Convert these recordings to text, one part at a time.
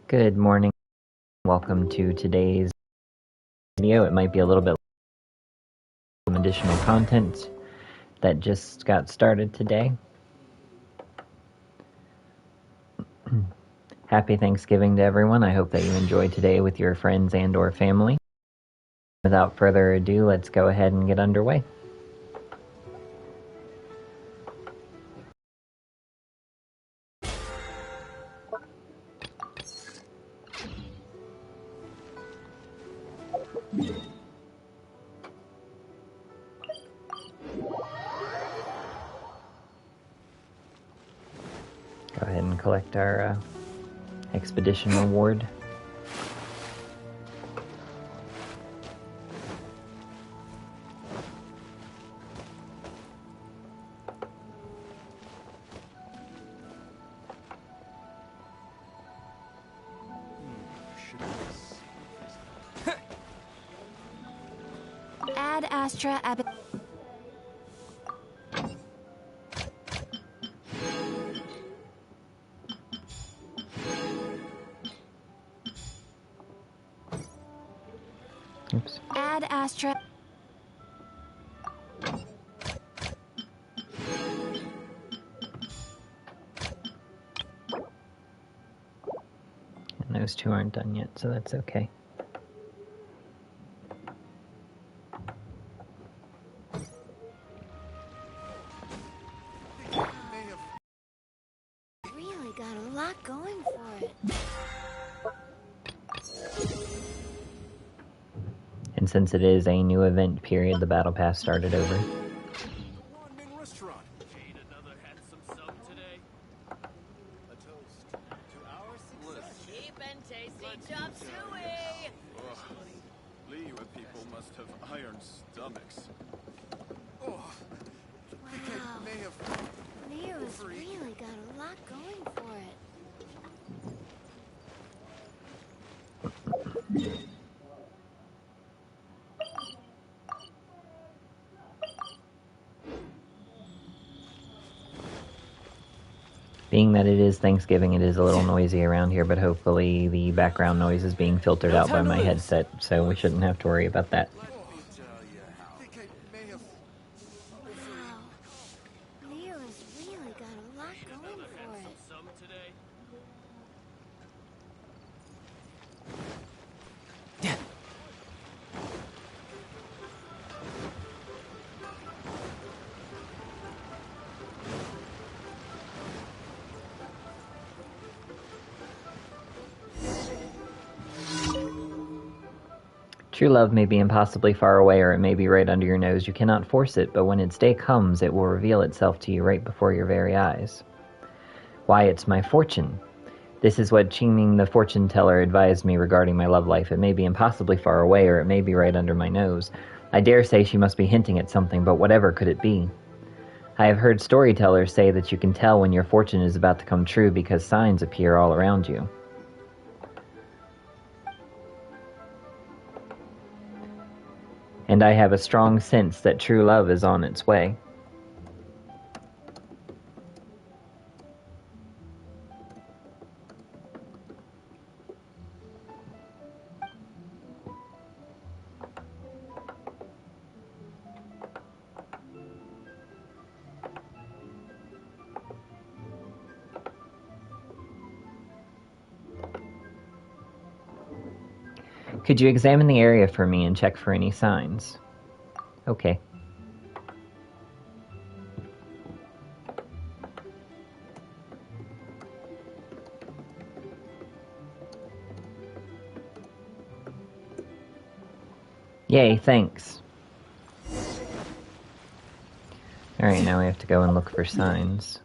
Good morning. Welcome to today's video. It might be a little bit some additional content that just got started today. Happy Thanksgiving to everyone. I hope that you enjoyed today with your friends and or family. Without further ado, let's go ahead and get underway. Go ahead and collect our expedition reward. Ad Astra Ab. Oops. Ad Astra. And those two aren't done yet, so that's okay. Really got a lot going for it. And since it is a new event period, the battle pass started over. Cheap and tasty chop suey. Liyue people must have iron stomachs. Wow. Leo's really got a lot going for it. Being that it is Thanksgiving, it is a little noisy around here, but hopefully the background noise is being filtered out by my headset, so we shouldn't have to worry about that. Wow. Leo's really got a lot going for it. True love may be impossibly far away, or it may be right under your nose. You cannot force it, but when its day comes, it will reveal itself to you right before your very eyes. Why, it's my fortune. This is what Qingming the fortune teller advised me regarding my love life. It may be impossibly far away, or it may be right under my nose. I dare say she must be hinting at something, but whatever could it be? I have heard storytellers say that you can tell when your fortune is about to come true because signs appear all around you. And I have a strong sense that true love is on its way. Could you examine the area for me and check for any signs? Okay. Yay, thanks. Alright, now we have to go and look for signs.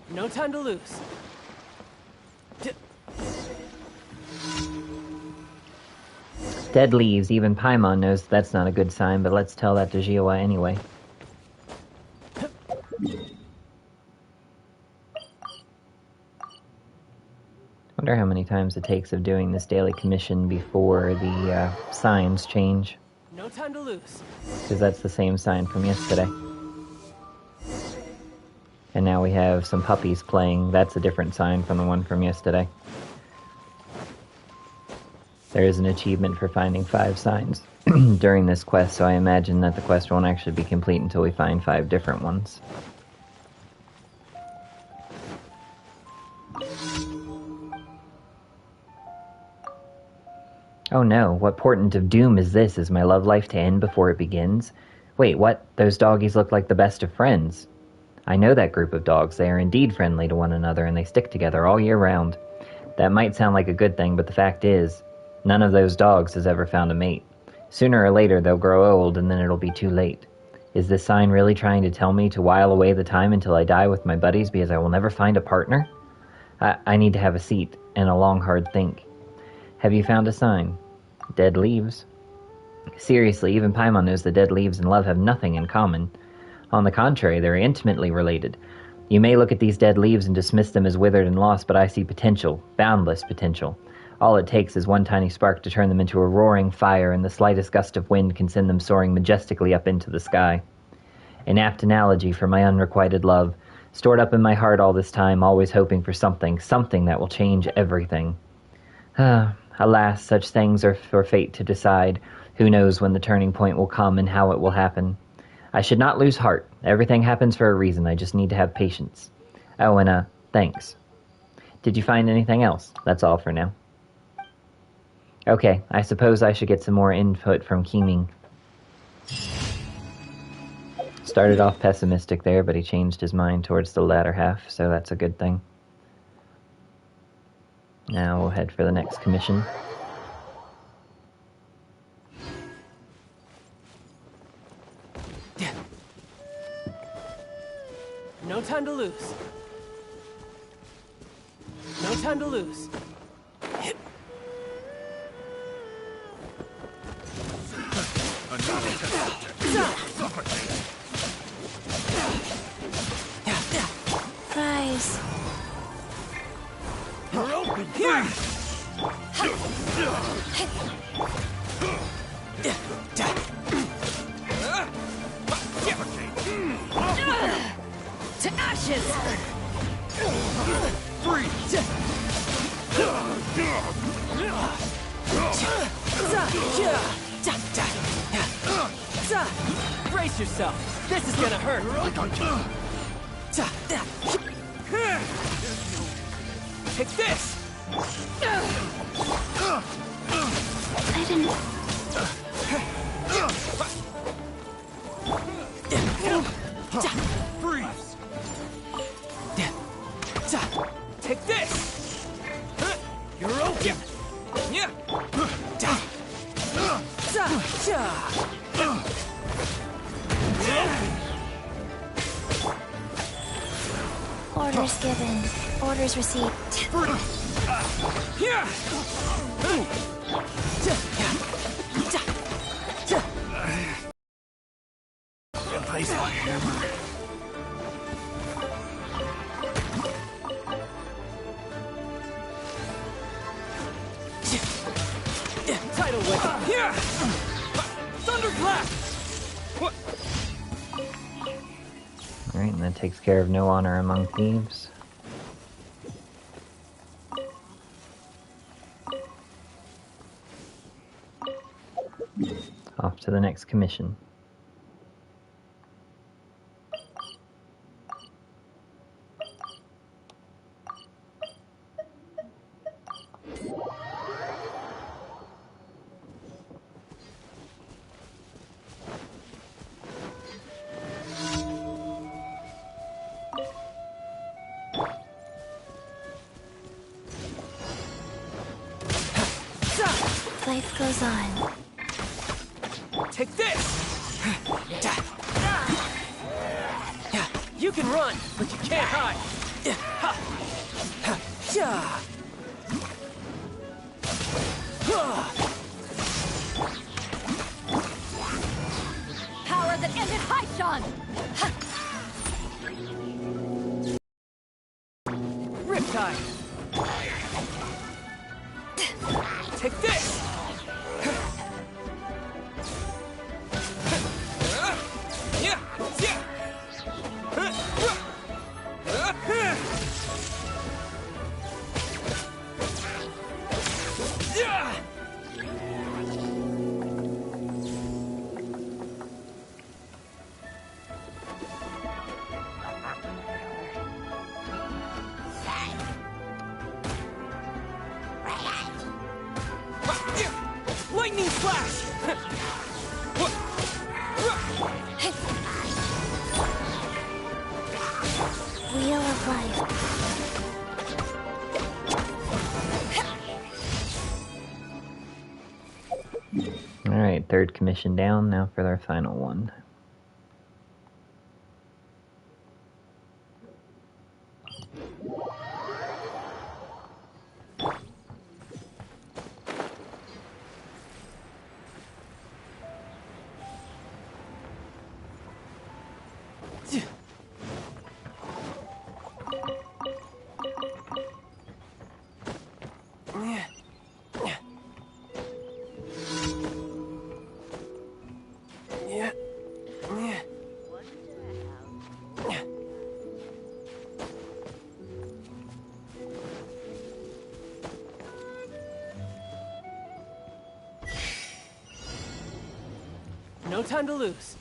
No time to lose. Dead leaves. Even Paimon knows that's not a good sign, but let's tell that to Jiwa anyway. Wonder how many times it takes of doing this daily commission before the signs change. No time to lose. Because that's the same sign from yesterday. And now we have some puppies playing. That's a different sign from the one from yesterday. There is an achievement for finding 5 signs during this quest, so I imagine that the quest won't actually be complete until we find 5 different ones. Oh no, what portent of doom is this? Is my love life to end before it begins? Wait, what? Those doggies look like the best of friends. I know that group of dogs. They are indeed friendly to one another, and they stick together all year round. That might sound like a good thing, but the fact is, none of those dogs has ever found a mate. Sooner or later, they'll grow old, and then it'll be too late. Is this sign really trying to tell me to while away the time until I die with my buddies because I will never find a partner? I need to have a seat and a long, hard think. Have you found a sign? Dead leaves. Seriously, even Paimon knows that dead leaves and love have nothing in common. On the contrary, they're intimately related. You may look at these dead leaves and dismiss them as withered and lost, but I see potential, boundless potential. All it takes is one tiny spark to turn them into a roaring fire, and the slightest gust of wind can send them soaring majestically up into the sky. An apt analogy for my unrequited love, stored up in my heart all this time, always hoping for something that will change everything. Alas, such things are for fate to decide. Who knows when the turning point will come and how it will happen. I should not lose heart. Everything happens for a reason. I just need to have patience. Oh, and thanks. Did you find anything else? That's all for now. Okay, I suppose I should get some more input from Keeming. Started off pessimistic there, but he changed his mind towards the latter half, so that's a good thing. Now we'll head for the next commission. No time to lose. No time to lose. Prize. You're open here. To ashes. Freeze. Brace yourself. This is gonna hurt. Take this. I didn't... Freeze. Take this. You're open. Yeah. Orders given. Orders received. Here. Replace my hammer. Tidal wave. Here. Thunderclap. Alright, and that takes care of no honor among thieves. Off to the next commission. Life goes on. Take this! You can run, but you can't hide! on! Riptide! Take this! Lightning flash! Wheel of life. Alright, third commission down, now for our final one. No time to lose.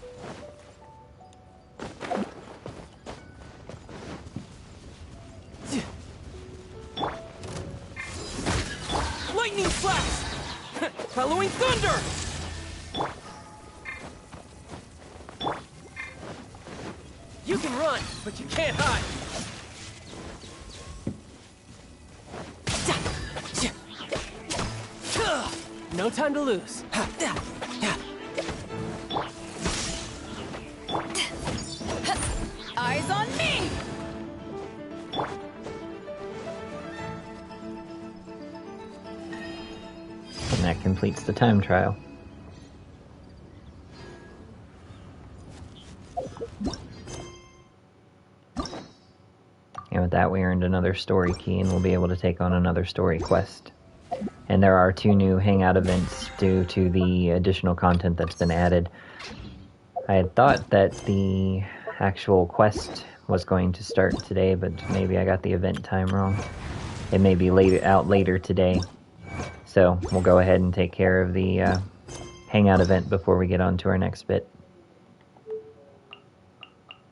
Lightning flash! Following thunder! You can run, but you can't hide. No time to lose. Eyes on me! And that completes the time trial. And with that, we earned another story key, and we'll be able to take on another story quest. And there are 2 new Hangout events due to the additional content that's been added. I had thought that the actual quest was going to start today, but maybe I got the event time wrong. It may be out later today. So we'll go ahead and take care of the Hangout event before we get on to our next bit.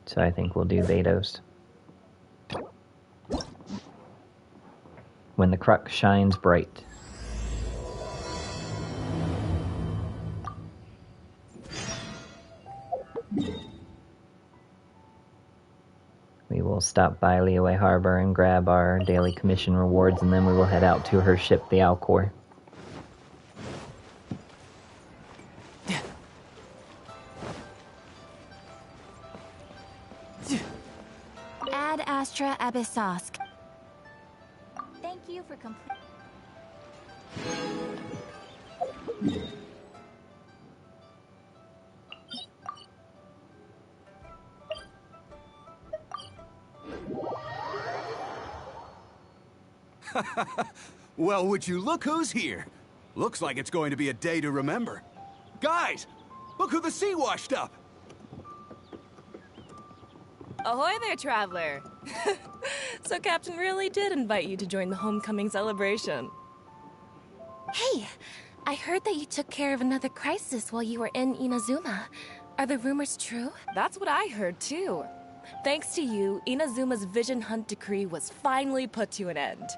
So I think we'll do Beidou's. When the crux shines bright. We will stop by Liyue Harbor and grab our daily commission rewards, and then we will head out to her ship, the Alcor. Ad Astra Abyssosk. Thank you for complete. Well, would you look who's here? Looks like it's going to be a day to remember. Guys, look who the sea washed up! Ahoy there, traveler! So Captain really did invite you to join the homecoming celebration. Hey, I heard that you took care of another crisis while you were in Inazuma. Are the rumors true? That's what I heard, too. Thanks to you, Inazuma's Vision Hunt decree was finally put to an end.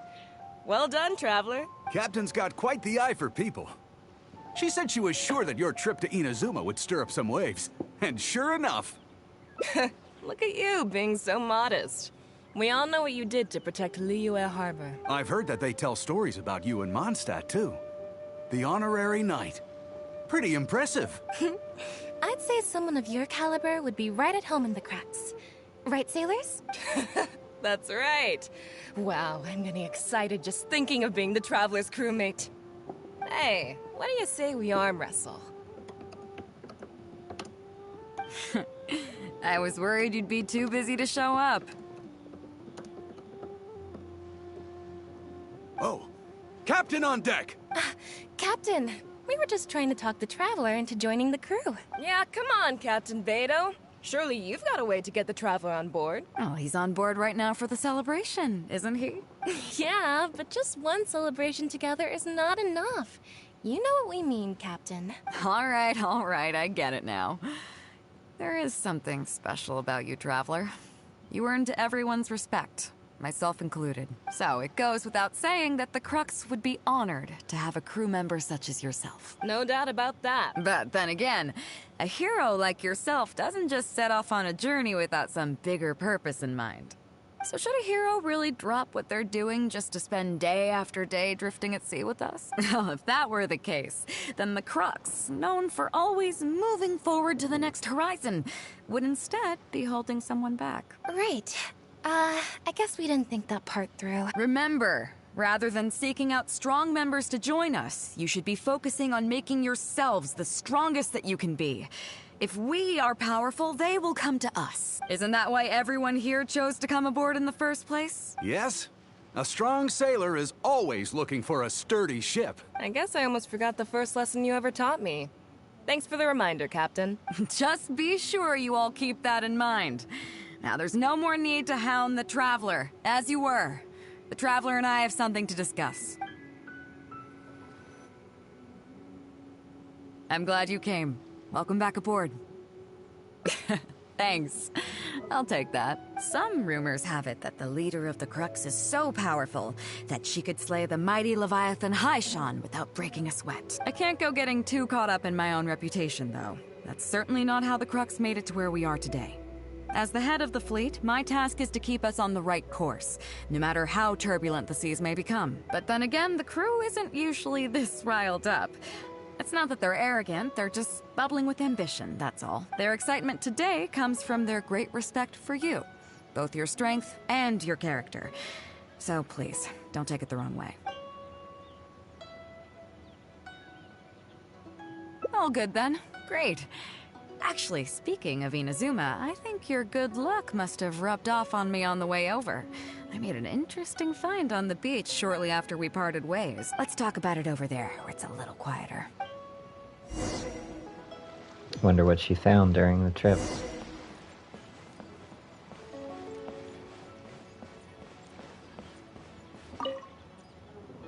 Well done, traveler. Captain's got quite the eye for people. She said she was sure that your trip to Inazuma would stir up some waves. And sure enough... Look at you, being so modest. We all know what you did to protect Liyue Harbor. I've heard that they tell stories about you in Mondstadt, too. The honorary knight. Pretty impressive. I'd say someone of your caliber would be right at home in the cracks. Right, sailors? That's right. Wow, I'm getting excited just thinking of being the Traveler's crewmate. Hey, what do you say we arm wrestle? I was worried you'd be too busy to show up. Oh, Captain on deck! Captain, we were just trying to talk the Traveler into joining the crew. Yeah, come on, Captain Beto. Surely you've got a way to get the Traveler on board. Oh, he's on board right now for the celebration, isn't he? Yeah, but just one celebration together is not enough. You know what we mean, Captain. All right, I get it now. There is something special about you, Traveler. You earned everyone's respect, myself included. So it goes without saying that the Crux would be honored to have a crew member such as yourself. No doubt about that. But then again, a hero like yourself doesn't just set off on a journey without some bigger purpose in mind. So should a hero really drop what they're doing just to spend day after day drifting at sea with us? Well, if that were the case, then the Crux, known for always moving forward to the next horizon, would instead be holding someone back. Right. I guess we didn't think that part through. Remember, rather than seeking out strong members to join us, you should be focusing on making yourselves the strongest that you can be. If we are powerful, they will come to us. Isn't that why everyone here chose to come aboard in the first place? Yes? A strong sailor is always looking for a sturdy ship. I guess I almost forgot the first lesson you ever taught me. Thanks for the reminder, Captain. Just be sure you all keep that in mind. Now, there's no more need to hound the Traveler, as you were. The Traveler and I have something to discuss. I'm glad you came. Welcome back aboard. Thanks. I'll take that. Some rumors have it that the leader of the Crux is so powerful that she could slay the mighty Leviathan Haishan without breaking a sweat. I can't go getting too caught up in my own reputation, though. That's certainly not how the Crux made it to where we are today. As the head of the fleet, my task is to keep us on the right course, no matter how turbulent the seas may become. But then again, the crew isn't usually this riled up. It's not that they're arrogant, they're just bubbling with ambition, that's all. Their excitement today comes from their great respect for you, both your strength and your character. So please, don't take it the wrong way. All good then. Great. Actually, speaking of Inazuma, I think your good luck must have rubbed off on me on the way over. I made an interesting find on the beach shortly after we parted ways. Let's talk about it over there, where it's a little quieter. Wonder what she found during the trip.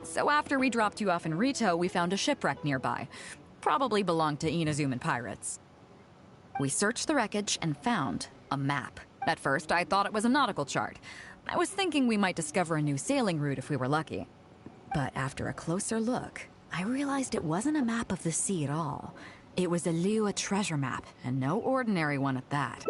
So after we dropped you off in Rito, we found a shipwreck nearby. Probably belonged to Inazuman pirates. We searched the wreckage and found a map. At first, I thought it was a nautical chart. I was thinking we might discover a new sailing route if we were lucky. But after a closer look, I realized it wasn't a map of the sea at all. It was a Liyue treasure map, and no ordinary one at that.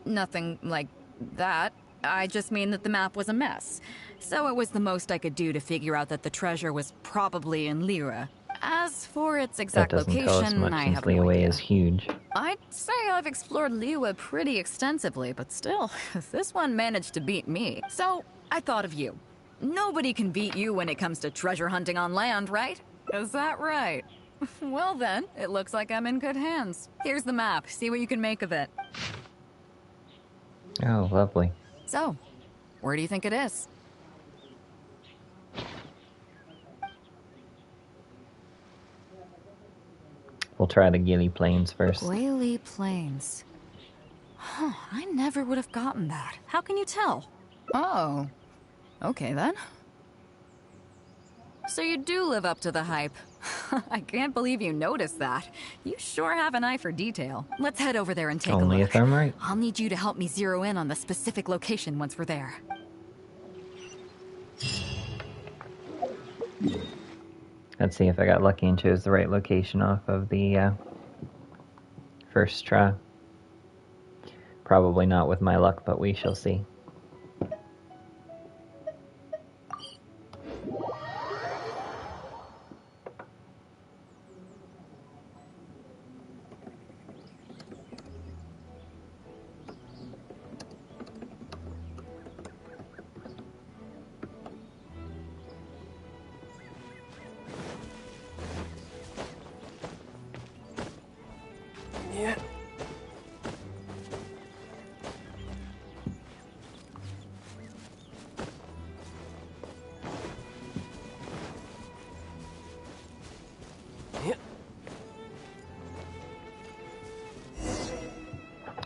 Nothing like that. I just mean that the map was a mess. So it was the most I could do to figure out that the treasure was probably in Liyue. As for its exact That doesn't tell us location, much I since have no Liyue idea. is huge. I'd say I've explored Liyue pretty extensively, but still, this one managed to beat me. So, I thought of you. Nobody can beat you when it comes to treasure hunting on land, right? Is that right? Well then, it looks like I'm in good hands. Here's the map, see what you can make of it. Oh, lovely. So, where do you think it is? We'll try the Gili Plains first. Whaley Plains. Huh, I never would have gotten that. How can you tell? Oh, okay then. So you do live up to the hype. I can't believe you noticed that. You sure have an eye for detail. Let's head over there and take a look. Only if I'm right. I'll need you to help me zero in on the specific location once we're there. Let's see if I got lucky and chose the right location off of the first try. Probably not with my luck, but we shall see. Yeah.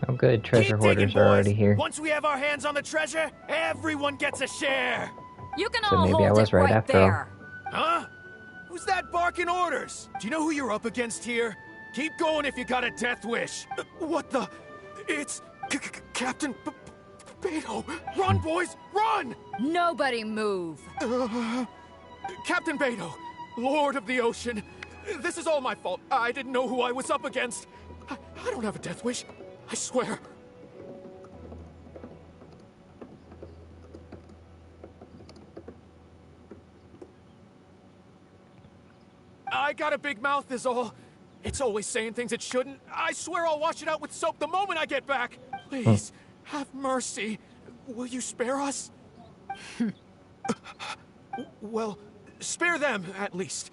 Oh good, treasure Keep digging, hoarders are already boys. here. Once we have our hands on the treasure, everyone gets a share. You can So all maybe I hold was it right right after all. there. Huh? Who's that barking orders? Do you know who you're up against here? Keep going if you got a death wish. What the? It's Captain Beto. Run, boys, run! Nobody move. Captain Beto, Lord of the Ocean. This is all my fault. I didn't know who I was up against. I don't have a death wish. I swear. I got a big mouth is all. It's always saying things it shouldn't. I swear I'll wash it out with soap the moment I get back. Please, have mercy. Will you spare us? Well, spare them, at least.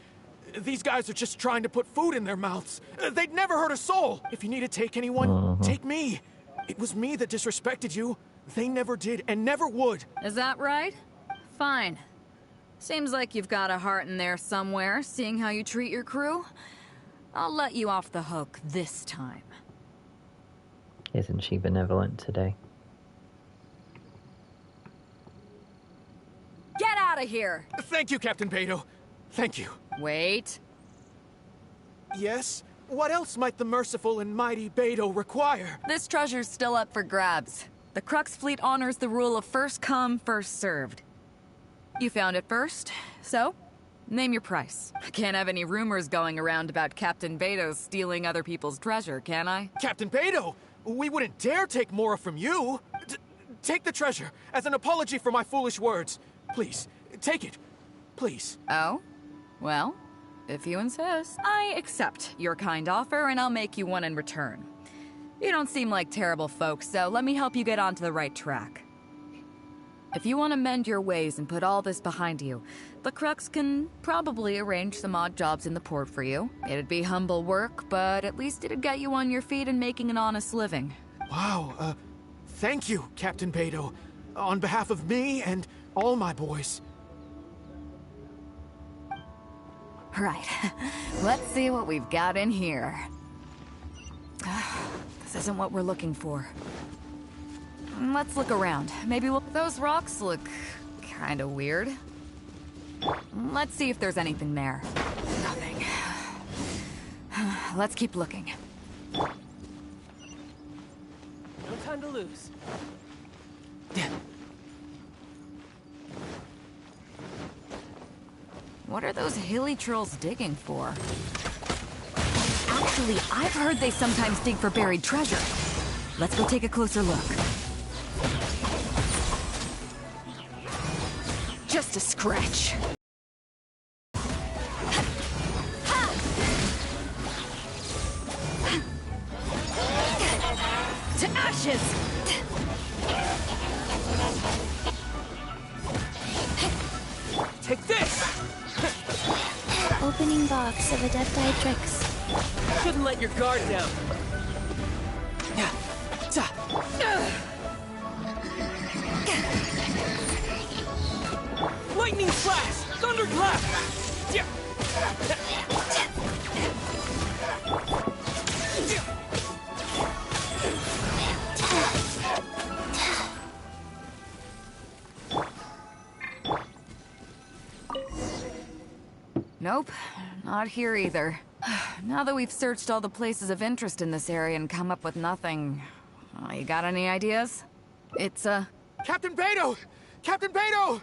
These guys are just trying to put food in their mouths. They'd never hurt a soul. If you need to take anyone, take me. It was me that disrespected you. They never did and never would. Is that right? Fine. Seems like you've got a heart in there somewhere, seeing how you treat your crew. I'll let you off the hook this time. Isn't she benevolent today? Get out of here! Thank you, Captain Beidou. Thank you. Wait. Yes? What else might the merciful and mighty Beidou require? This treasure's still up for grabs. The Crux fleet honors the rule of first come, first served. You found it first, so name your price. I can't have any rumors going around about Captain Beidou stealing other people's treasure, can I? Captain Beidou, we wouldn't dare take more from you. Take the treasure as an apology for my foolish words. Please, take it. Please. Oh? Well, if you insist. I accept your kind offer, and I'll make you one in return. You don't seem like terrible folks, so let me help you get onto the right track. If you want to mend your ways and put all this behind you, the Crux can probably arrange some odd jobs in the port for you. It'd be humble work, but at least it'd get you on your feet and making an honest living. Wow, thank you, Captain Beidou. On behalf of me and all my boys. Right. Let's see what we've got in here. This isn't what we're looking for. Let's look around. Maybe we'll... Those rocks look kind of weird. Let's see if there's anything there. Nothing. Let's keep looking. No time to lose. What are those hilly trolls digging for? Actually, I've heard they sometimes dig for buried treasure. Let's go take a closer look. Just a scratch. To ashes! Take this! Opening box of Adepti-Trix. Shouldn't let your guard down. Lightning slash! Thunderclap! Nope, not here either. Now that we've searched all the places of interest in this area and come up with nothing, you got any ideas? It's, Captain Beidou! Captain Beidou!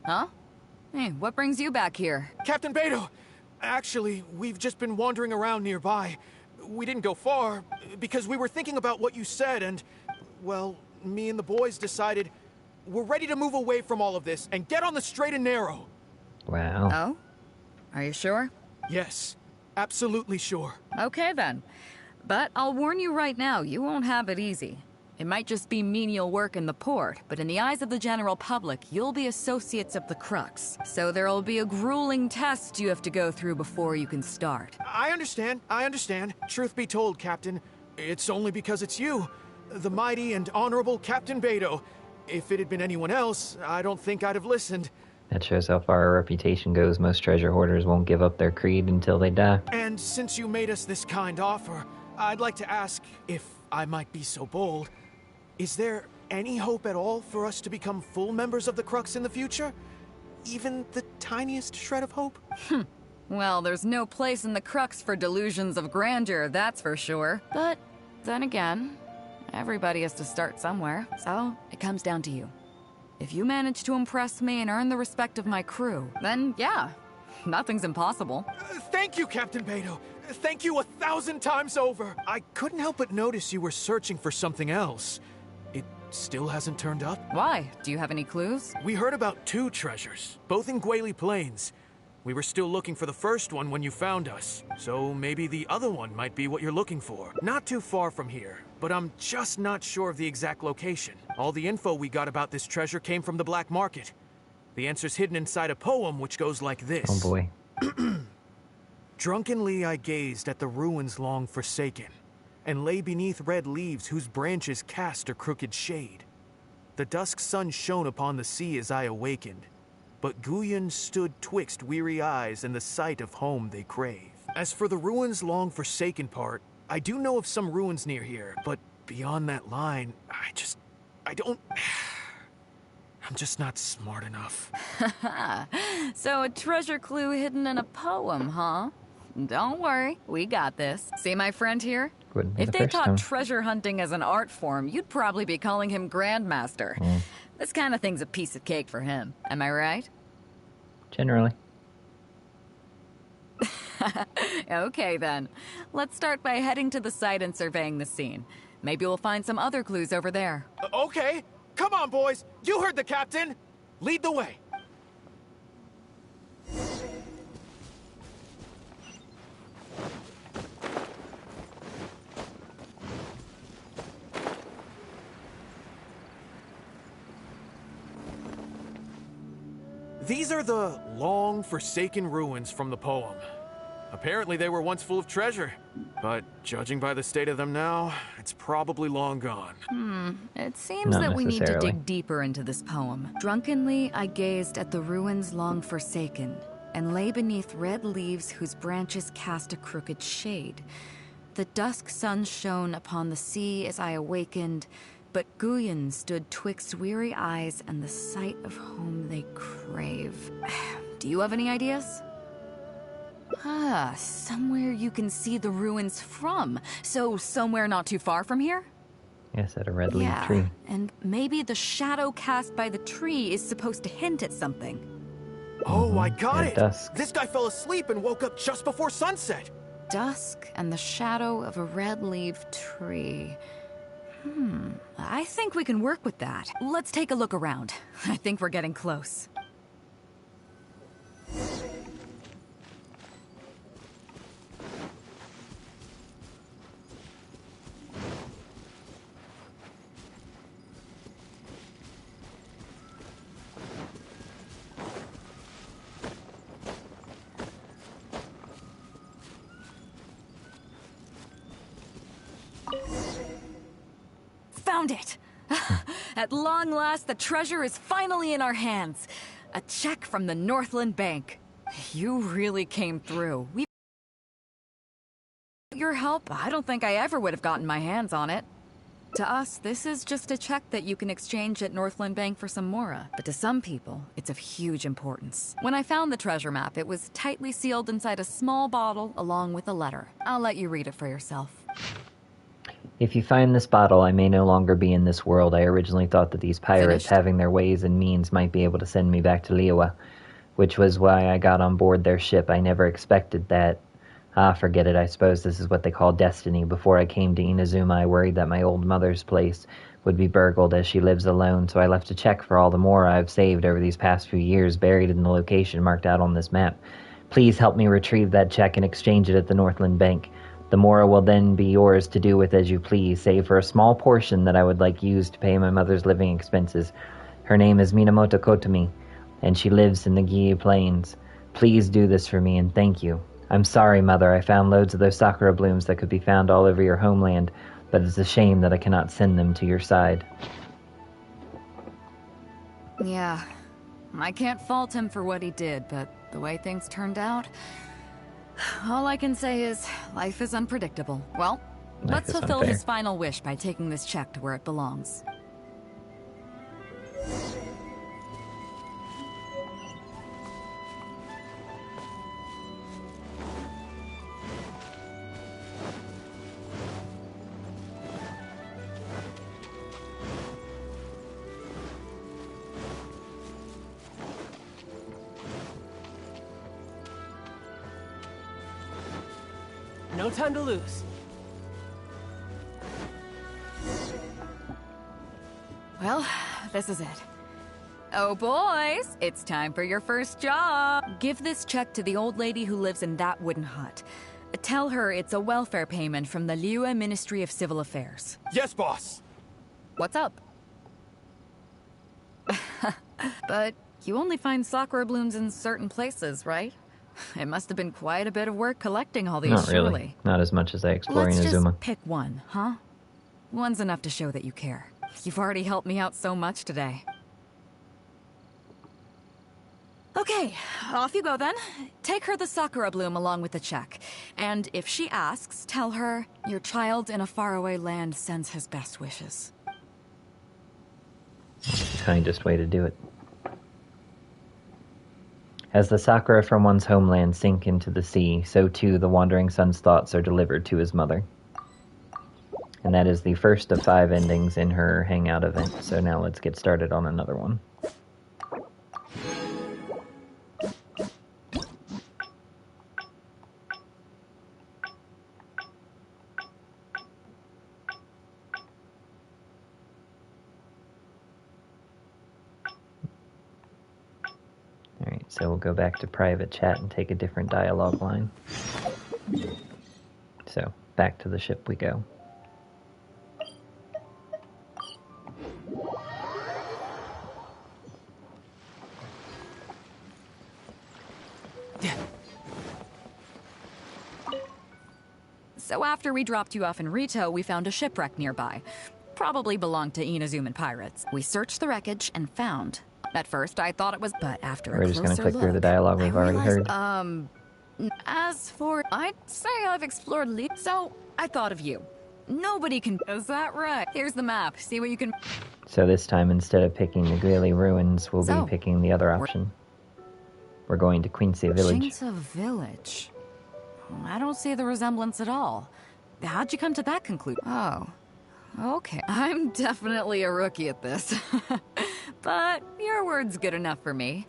Huh? Hey, what brings you back here? Captain Beidou! Actually, we've just been wandering around nearby. We didn't go far, because we were thinking about what you said, and, well, me and the boys decided we're ready to move away from all of this and get on the straight and narrow. Wow. Oh? Are you sure? Yes, absolutely sure. Okay then. But I'll warn you right now, you won't have it easy. It might just be menial work in the port, but in the eyes of the general public, you'll be associates of the Crux. So there'll be a grueling test you have to go through before you can start. I understand. Truth be told, Captain, it's only because it's you, the mighty and honorable Captain Beidou. If it had been anyone else, I don't think I'd have listened. That shows how far our reputation goes. Most treasure hoarders won't give up their creed until they die. And since you made us this kind offer, I'd like to ask, if I might be so bold, is there any hope at all for us to become full members of the Crux in the future? Even the tiniest shred of hope? Well, there's no place in the Crux for delusions of grandeur, that's for sure. But then again, everybody has to start somewhere, so it comes down to you. If you manage to impress me and earn the respect of my crew, then yeah, nothing's impossible. Thank you, Captain Beidou. Thank you 1,000 times over. I couldn't help but notice you were searching for something else. It still hasn't turned up? Why? Do you have any clues? We heard about 2 treasures, both in Guili Plains. We were still looking for the first one when you found us, so maybe the other one might be what you're looking for. Not too far from here, but I'm just not sure of the exact location. All the info we got about this treasure came from the black market. The answer's hidden inside a poem which goes like this. Oh boy. Drunkenly I gazed at the ruins long forsaken, and lay beneath red leaves whose branches cast a crooked shade. The dusk sun shone upon the sea as I awakened, but Guyon stood twixt weary eyes and the sight of home they crave. As for the ruins long forsaken part, I do know of some ruins near here, but beyond that line, I don't... I'm just not smart enough. So a treasure clue hidden in a poem, huh? Don't worry, we got this. See my friend here? Wouldn't be If the they first taught time. treasure hunting as an art form, you'd probably be calling him Grandmaster. This kind of thing's a piece of cake for him. Am I right? Generally. Okay then. Let's start by heading to the site and surveying the scene. Maybe we'll find some other clues over there. Okay, come on, boys. You heard the captain. Lead the way. These are the long forsaken ruins from the poem. Apparently they were once full of treasure, but judging by the state of them now, it's probably long gone. It seems Not that we need to necessarily. dig deeper into this poem. Drunkenly, I gazed at the ruins long forsaken, and lay beneath red leaves whose branches cast a crooked shade. The dusk sun shone upon the sea as I awakened, but Guyon stood twixt weary eyes and the sight of home they crave. Do you have any ideas? Somewhere you can see the ruins from. So somewhere not too far from here? Yes, at a red leaf tree. And maybe the shadow cast by the tree is supposed to hint at something. Oh, I got At it! dusk. This guy fell asleep and woke up just before sunset! Dusk and the shadow of a red-leaved tree. I think we can work with that. Let's take a look around. I think we're getting close. Found it! At long last, the treasure is finally in our hands. A check from the Northland Bank. You really came through. Your help, I don't think I ever would have gotten my hands on it. To us, this is just a check that you can exchange at Northland Bank for some mora. But to some people, it's of huge importance. When I found the treasure map, it was tightly sealed inside a small bottle along with a letter. I'll let you read it for yourself. If you find this bottle, I may no longer be in this world. I originally thought that these pirates, Finished? having their ways and means, might be able to send me back to Liyue, which was why I got on board their ship. I never expected that. Forget it. I suppose this is what they call destiny. Before I came to Inazuma, I worried that my old mother's place would be burgled as she lives alone, so I left a check for all the mora I've saved over these past few years, buried in the location marked out on this map. Please help me retrieve that check and exchange it at the Northland Bank. The mora will then be yours to do with as you please, save for a small portion that I would like used to pay my mother's living expenses. Her name is Minamoto Kotomi, and she lives in the Guili Plains. Please do this for me, and thank you. I'm sorry, Mother, I found loads of those sakura blooms that could be found all over your homeland, but it's a shame that I cannot send them to your side. Yeah, I can't fault him for what he did, but the way things turned out... All I can say is, life is unpredictable. Well, let's fulfill his final wish by taking this check to where it belongs. No time to lose. Well, this is it. Oh boys, it's time for your first job. Give this check to the old lady who lives in that wooden hut. Tell her it's a welfare payment from the Liyue Ministry of Civil Affairs. Yes, boss. What's up? But you only find sakura blooms in certain places, right? It must have been quite a bit of work collecting all these, Not really. surely. Not as much as I explore Let's Inazuma. just pick one, huh? One's enough to show that you care. You've already helped me out so much today. Okay, off you go then. Take her the sakura bloom along with the check. And if she asks, tell her your child in a faraway land sends his best wishes. The kindest way to do it. As the sakura from one's homeland sink into the sea, so too the wandering son's thoughts are delivered to his mother. And that is the first of 5 endings in her Hangout event, so now let's get started on another one. Alright, so we'll go back to private chat and take a different dialogue line. So, back to the ship we go. So after we dropped you off in Rito, we found a shipwreck nearby. Probably belonged to Inazuman pirates. We searched the wreckage and found... At first, I thought it was... But after We're a just closer gonna click look, through the dialogue we've already heard. As for... I'd say I've explored so I thought of you. Nobody can... Is that right? Here's the map. See what you can... So this time, instead of picking the Greely Ruins, we'll be picking the other option. We're going to Quincy Village. Quincy Village? I don't see the resemblance at all. How'd you come to that conclusion? Oh, okay. I'm definitely a rookie at this. But your word's good enough for me.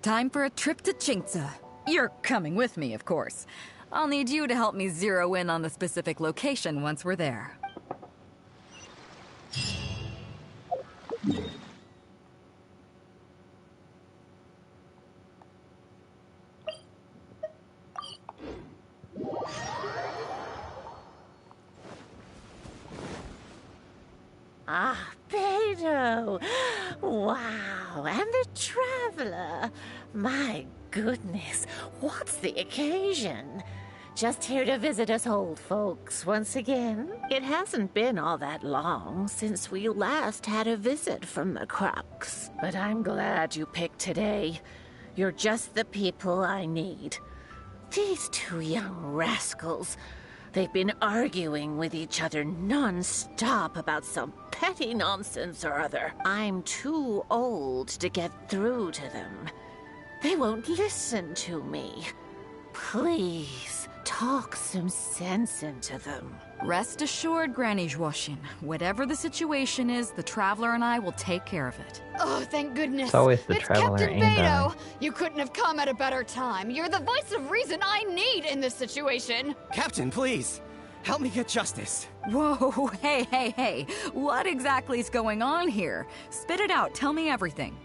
Time for a trip to Qingce. You're coming with me, of course. I'll need you to help me zero in on the specific location once we're there. Ah, Beto! Wow, and the traveler! My goodness, what's the occasion? Just here to visit us old folks once again? It hasn't been all that long since we last had a visit from the Crux. But I'm glad you picked today. You're just the people I need. These 2 young rascals... They've been arguing with each other non-stop about some petty nonsense or other. I'm too old to get through to them. They won't listen to me. Please, talk some sense into them. Rest assured, Granny Zhuoshin. Whatever the situation is, the Traveler and I will take care of it. Oh, thank goodness. It's always the Traveler Captain and Beto. You couldn't have come at a better time. You're the voice of reason I need in this situation. Captain, please. Help me get justice. Whoa, hey. What exactly is going on here? Spit it out. Tell me everything.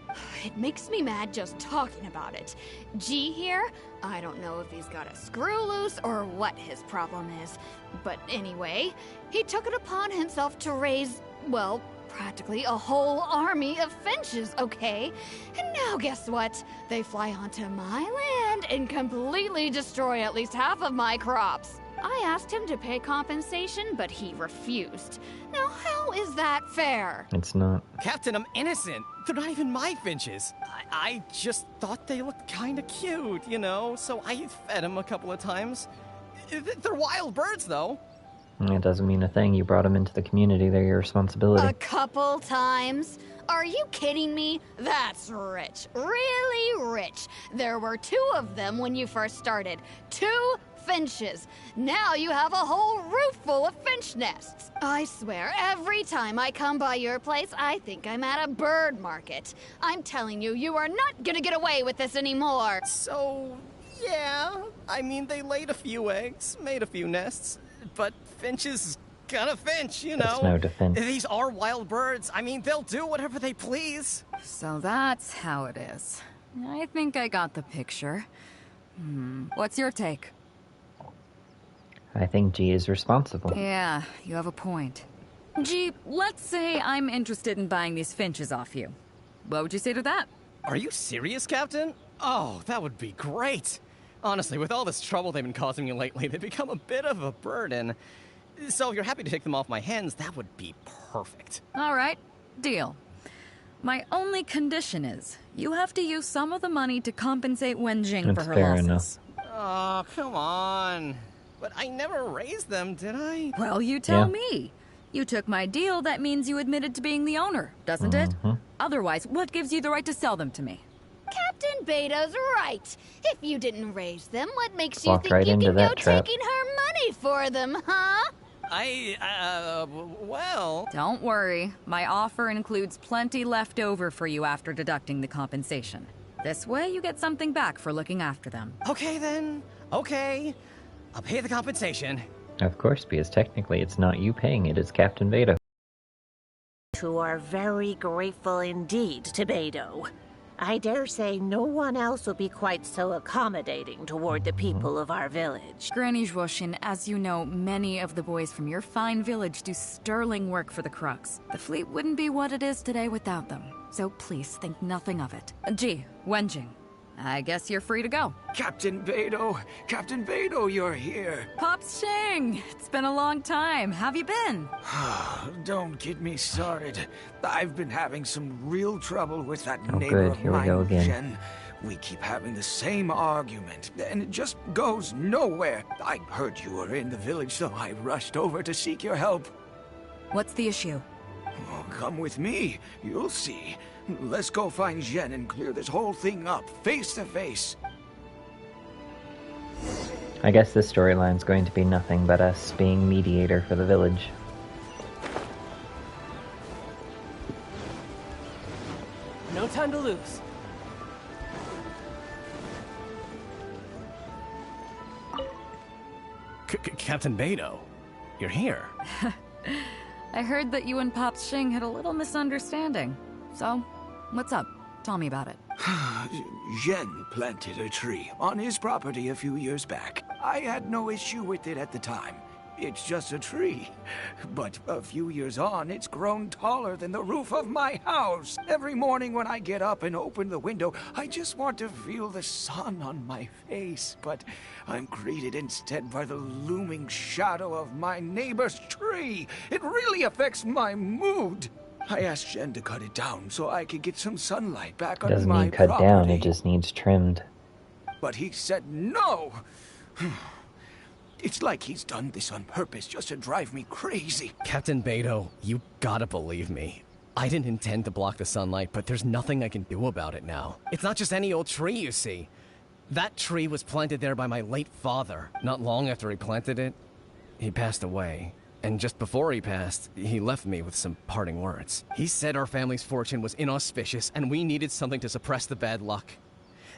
It makes me mad just talking about it. G here, I don't know if he's got a screw loose or what his problem is. But anyway, he took it upon himself to raise, well, practically a whole army of finches, okay? And now guess what? They fly onto my land and completely destroy at least half of my crops. I asked him to pay compensation, but he refused. Now, how is that fair? It's not. Captain, I'm innocent. They're not even my finches. I just thought they looked kind of cute, you know, so I fed them a couple of times. They're wild birds, though. It doesn't mean a thing. You brought them into the community. They're your responsibility. A couple times? Are you kidding me? That's rich. Really rich. There were 2 of them when you first started. 2 finches. Now you have a whole roof full of finch nests. I swear, every time I come by your place, I think I'm at a bird market. I'm telling you, you are not gonna get away with this anymore. So, yeah. I mean, they laid a few eggs, made a few nests, but finches gonna finch, you know. That's no defense. These are wild birds. I mean, they'll do whatever they please. So that's how it is. I think I got the picture. What's your take? I think G is responsible. Yeah, you have a point. G, let's say I'm interested in buying these finches off you. What would you say to that? Are you serious, Captain? Oh, that would be great. Honestly, with all this trouble they've been causing me lately, they've become a bit of a burden. So if you're happy to take them off my hands, that would be perfect. All right, deal. My only condition is, you have to use some of the money to compensate Wenjing for her fair losses. enough. Oh, come on. But I never raised them, did I? Well, you tell me. You took my deal, that means you admitted to being the owner, doesn't it? Otherwise, what gives you the right to sell them to me? Captain Beidou's right. If you didn't raise them, what makes you Walked think right you into can that go trap. taking her money for them, huh? Well... Don't worry. My offer includes plenty left over for you after deducting the compensation. This way, you get something back for looking after them. Okay, then. Okay. I'll pay the compensation. Of course, because technically it's not you paying it, it's Captain Beto. Who are very grateful indeed to Beidou. I dare say no one else will be quite so accommodating toward the people of our village. Granny Zhuoshin, as you know, many of the boys from your fine village do sterling work for the Crux. The fleet wouldn't be what it is today without them. So please think nothing of it. Gee, Wenjing, I guess you're free to go. Captain Beidou, you're here. Pops Shing, it's been a long time. Have you been? Don't get me started. I've been having some real trouble with that neighbor good. of Here we go mine, again. Jen. We keep having the same argument, and it just goes nowhere. I heard you were in the village, so I rushed over to seek your help. What's the issue? Oh, come with me. You'll see. Let's go find Jen and clear this whole thing up, face to face. I guess this storyline's going to be nothing but us being mediator for the village. No time to lose. Captain Beidou, you're here. I heard that you and Pops Shing had a little misunderstanding. So, what's up? Tell me about it. Jen planted a tree on his property a few years back. I had no issue with it at the time. It's just a tree. But a few years on, it's grown taller than the roof of my house. Every morning when I get up and open the window, I just want to feel the sun on my face. But I'm greeted instead by the looming shadow of my neighbor's tree. It really affects my mood. I asked Jen to cut it down so I could get some sunlight back on my property. Doesn't need cut down, it just needs trimmed. But he said no. It's like he's done this on purpose just to drive me crazy. Captain Beidou, you gotta believe me. I didn't intend to block the sunlight, but there's nothing I can do about it now. It's not just any old tree, you see. That tree was planted there by my late father. Not long after he planted it, he passed away. And just before he passed, he left me with some parting words. He said our family's fortune was inauspicious and we needed something to suppress the bad luck.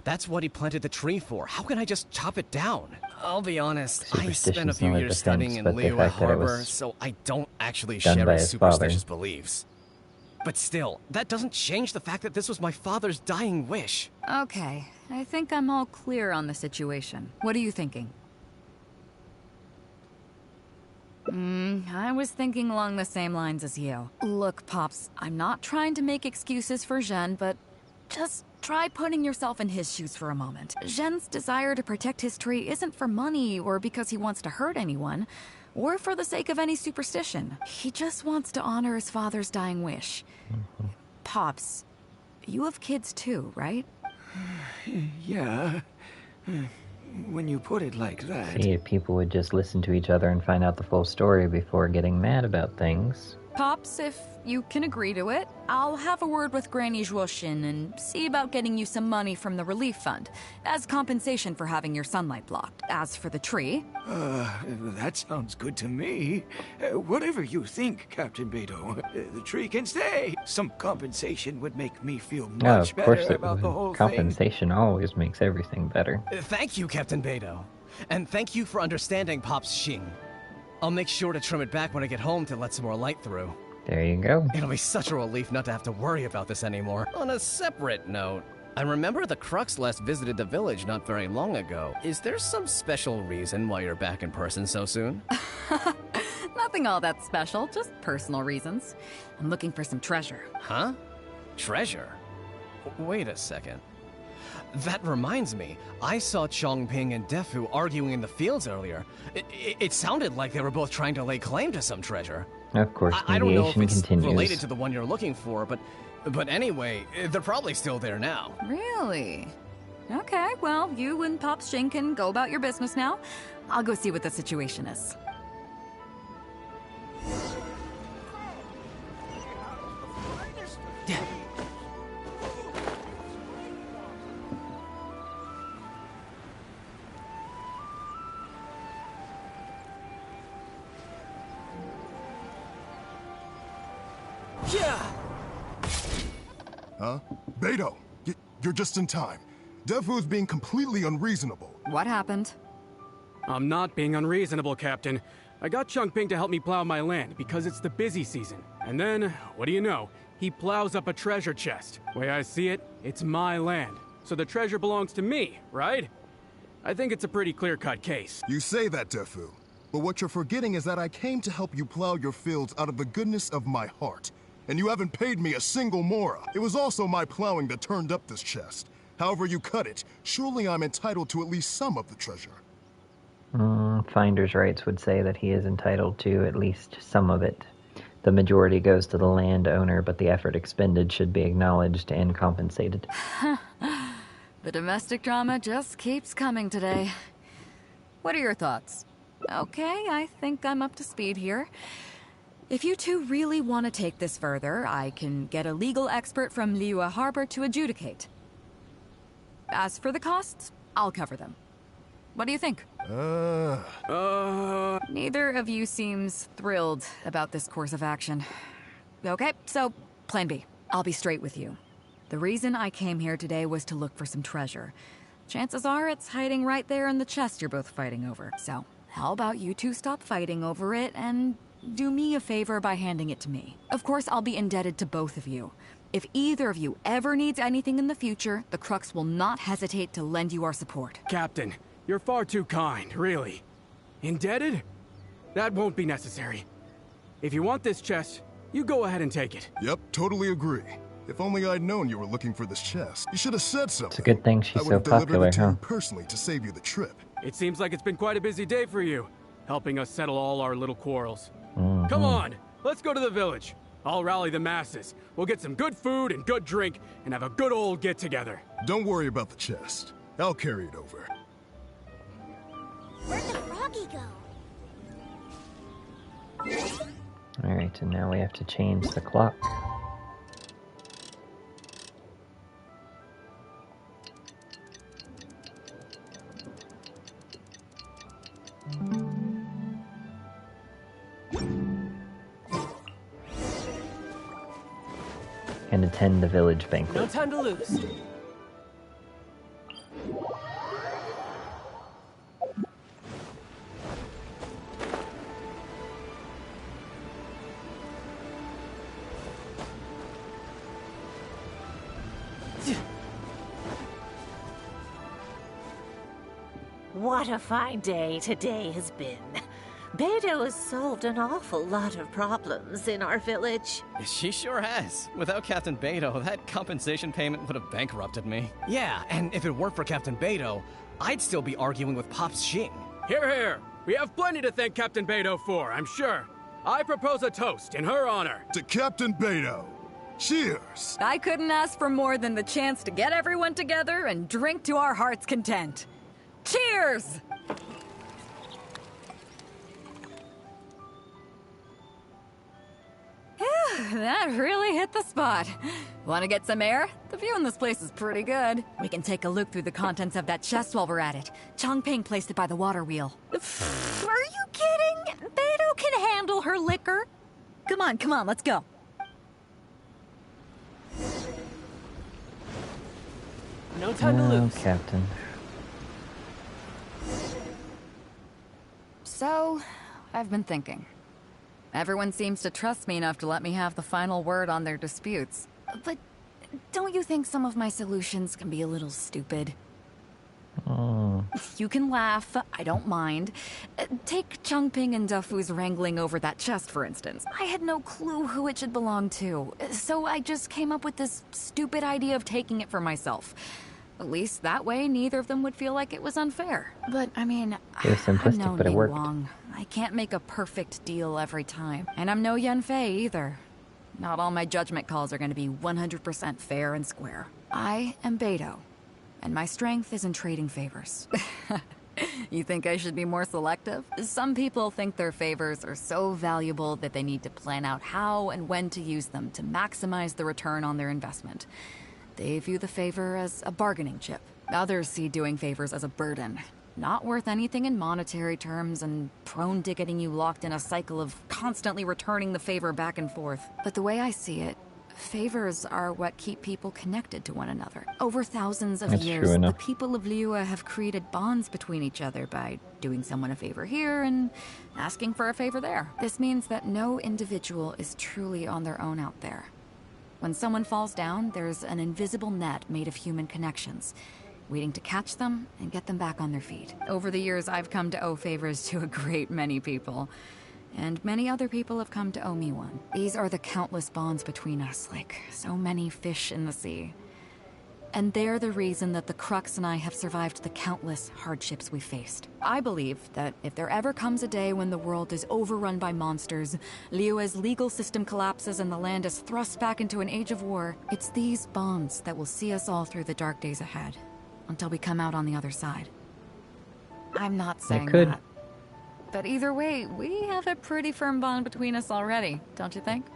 That's what he planted the tree for. How can I just chop it down? I'll be honest, I spent a few years studying in Liyue Harbor, so I don't actually share his superstitious beliefs. But still, that doesn't change the fact that this was my father's dying wish. Okay, I think I'm all clear on the situation. What are you thinking? I was thinking along the same lines as you. Look, Pops, I'm not trying to make excuses for Zhen, but just Try putting yourself in his shoes for a moment. Zhen's desire to protect his tree isn't for money or because he wants to hurt anyone, or for the sake of any superstition. He just wants to honor his father's dying wish. Pops, you have kids too, right? Yeah. When you put it like that... See, if people would just listen to each other and find out the full story before getting mad about things. Pops, if you can agree to it, I'll have a word with Granny Zhuoshin and see about getting you some money from the relief fund as compensation for having your sunlight blocked. As for the tree... that sounds good to me. Whatever you think, Captain Beidou. The tree can stay. Some compensation would make me feel much better about the whole compensation thing. always makes everything better. Thank you, Captain Beidou. And thank you for understanding Pop's Xing. I'll make sure to trim it back when I get home to let some more light through. There you go. It'll be such a relief not to have to worry about this anymore. On a separate note, I remember the Crux last visited the village not very long ago. Is there some special reason why you're back in person so soon? Nothing all that special, just personal reasons. I'm looking for some treasure. Huh? Treasure? Wait a second. That reminds me, I saw Chongping and Defu arguing in the fields earlier. It sounded like they were both trying to lay claim to some treasure. Of course, I don't know if it's continues. related to the one you're looking for, but anyway, they're probably still there now. Really? Okay, well, you and Pops Xing can go about your business now. I'll go see what the situation is. Huh? Beto, you're just in time. Defu's being completely unreasonable. What happened? I'm not being unreasonable, Captain. I got Chongping to help me plow my land because it's the busy season. And then, what do you know? He plows up a treasure chest. Way I see it, it's my land. So the treasure belongs to me, right? I think it's a pretty clear-cut case. You say that, Defu. But what you're forgetting is that I came to help you plow your fields out of the goodness of my heart. And you haven't paid me a single mora. It was also my plowing that turned up this chest. However you cut it, surely I'm entitled to at least some of the treasure. Finder's rights would say that he is entitled to at least some of it. The majority goes to the landowner, but the effort expended should be acknowledged and compensated. The domestic drama just keeps coming today. What are your thoughts? Okay, I think I'm up to speed here. If you two really want to take this further, I can get a legal expert from Liyue Harbor to adjudicate. As for the costs, I'll cover them. What do you think? Neither of you seems thrilled about this course of action. Okay, so plan B. I'll be straight with you. The reason I came here today was to look for some treasure. Chances are it's hiding right there in the chest you're both fighting over. So, how about you two stop fighting over it and do me a favor by handing it to me. Of course, I'll be indebted to both of you. If either of you ever needs anything in the future, the Crux will not hesitate to lend you our support. Captain, you're far too kind, really. Indebted? That won't be necessary. If you want this chest, you go ahead and take it. Yep, totally agree. If only I'd known you were looking for this chest. You should have said something. It's a good thing she's so popular, I would have delivered it to you personally to save you the trip. It seems like it's been quite a busy day for you, helping us settle all our little quarrels. Come on, let's go to the village. I'll rally the masses. We'll get some good food and good drink and have a good old get-together. Don't worry about the chest. I'll carry it over. Where'd the froggy go? Alright, and now we have to change the clock. And attend the village banquet. No time to lose. What a fine day today has been. Beto has solved an awful lot of problems in our village. She sure has. Without Captain Beidou, that compensation payment would have bankrupted me. Yeah, and if it weren't for Captain Beidou, I'd still be arguing with Pops Xing. Here, here! We have plenty to thank Captain Beidou for, I'm sure. I propose a toast in her honor. To Captain Beidou. Cheers! I couldn't ask for more than the chance to get everyone together and drink to our heart's content. Cheers! Phew, that really hit the spot. Want to get some air? The view in this place is pretty good. We can take a look through the contents of that chest while we're at it. Chongping placed it by the water wheel. Are you kidding? Beidou can handle her liquor. Come on, let's go. No time to lose. Captain. So, I've been thinking. Everyone seems to trust me enough to let me have the final word on their disputes. But don't you think some of my solutions can be a little stupid? You can laugh, I don't mind. Take Chongping and Dufu's wrangling over that chest, for instance. I had no clue who it should belong to, so I just came up with this stupid idea of taking it for myself. At least that way, neither of them would feel like it was unfair. But, I mean, It was simplistic, I'm no but it Ning worked. Wang. I can't make a perfect deal every time. And I'm no Yan Fei either. Not all my judgment calls are going to be 100% fair and square. I am Beto, and my strength is in trading favors. You think I should be more selective? Some people think their favors are so valuable that they need to plan out how and when to use them to maximize the return on their investment. They view the favor as a bargaining chip. Others see doing favors as a burden. Not worth anything in monetary terms and prone to getting you locked in a cycle of constantly returning the favor back and forth. But the way I see it, favors are what keep people connected to one another. Over thousands of That's years, true the enough. people of Liyue have created bonds between each other by doing someone a favor here and asking for a favor there. This means that no individual is truly on their own out there. When someone falls down, there's an invisible net made of human connections, waiting to catch them and get them back on their feet. Over the years, I've come to owe favors to a great many people, and many other people have come to owe me one. These are the countless bonds between us, like so many fish in the sea. And they're the reason that the Crux and I have survived the countless hardships we faced. I believe that if there ever comes a day when the world is overrun by monsters, Liyue's legal system collapses and the land is thrust back into an age of war, it's these bonds that will see us all through the dark days ahead, until we come out on the other side. I'm not saying that. But either way, we have a pretty firm bond between us already, don't you think?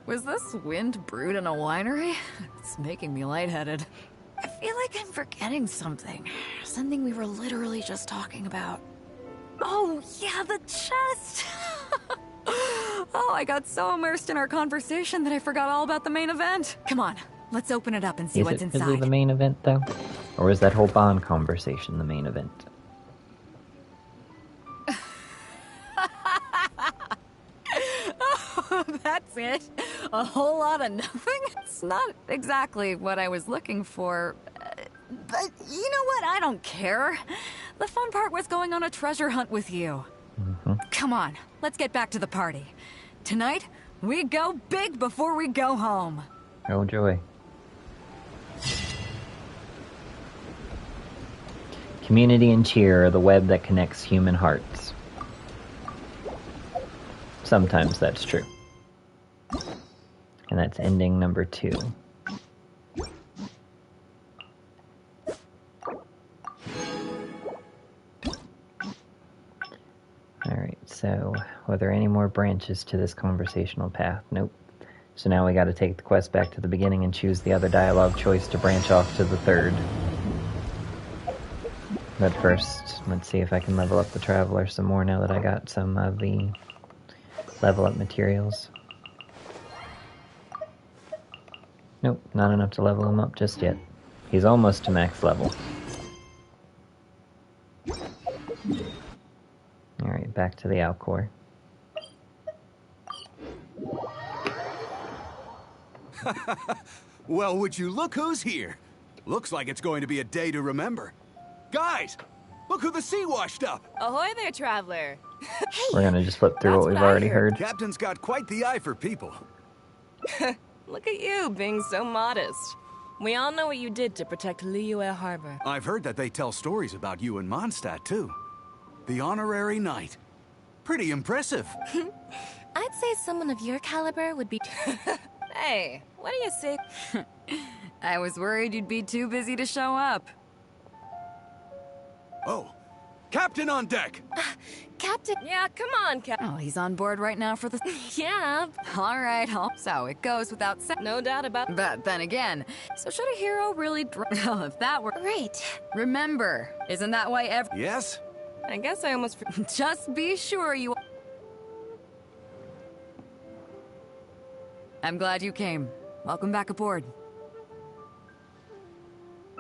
Was this wind brewed in a winery? It's making me lightheaded. I feel like I'm forgetting something. Something we were literally just talking about. Oh, yeah, the chest! Oh, I got so immersed in our conversation that I forgot all about the main event. Come on, let's open it up and see what's inside. Is it the main event, though? Or was that whole bond conversation the main event? Oh, that's it? A whole lot of nothing? It's not exactly what I was looking for. But you know what? I don't care. The fun part was going on a treasure hunt with you. Come on, let's get back to the party. Tonight, we go big before we go home. Oh, joy. Community and cheer are the web that connects human hearts. Sometimes that's true. And that's ending number 2. Alright, so were there any more branches to this conversational path? Nope. So now we gotta take the quest back to the beginning and choose the other dialogue choice to branch off to the third. But first, let's see if I can level up the Traveler some more now that I got some of the level up materials. Nope, not enough to level him up just yet. He's almost to max level. Alright, back to the Alcor. Well, would you look who's here? Looks like it's going to be a day to remember. Guys, Look who the sea washed up! Ahoy there, traveler! We're gonna just flip through That's what we've what I already heard. Captain's got quite the eye for people. Look at you, being so modest. We all know what you did to protect Liyue Harbor. I've heard that they tell stories about you in Mondstadt, too. The honorary knight. Pretty impressive. I'd say someone of your caliber would be... Hey, what do you say? I was worried you'd be too busy to show up. Oh, Captain on deck! Captain... Yeah, come on, Oh, he's on board right now for the... Yeah. All right, so it goes without saying. No doubt about... But then again, so should a hero really Well, if that were... Right. Remember, isn't that why Yes? I guess I almost... Just be sure you... I'm glad you came. Welcome back aboard.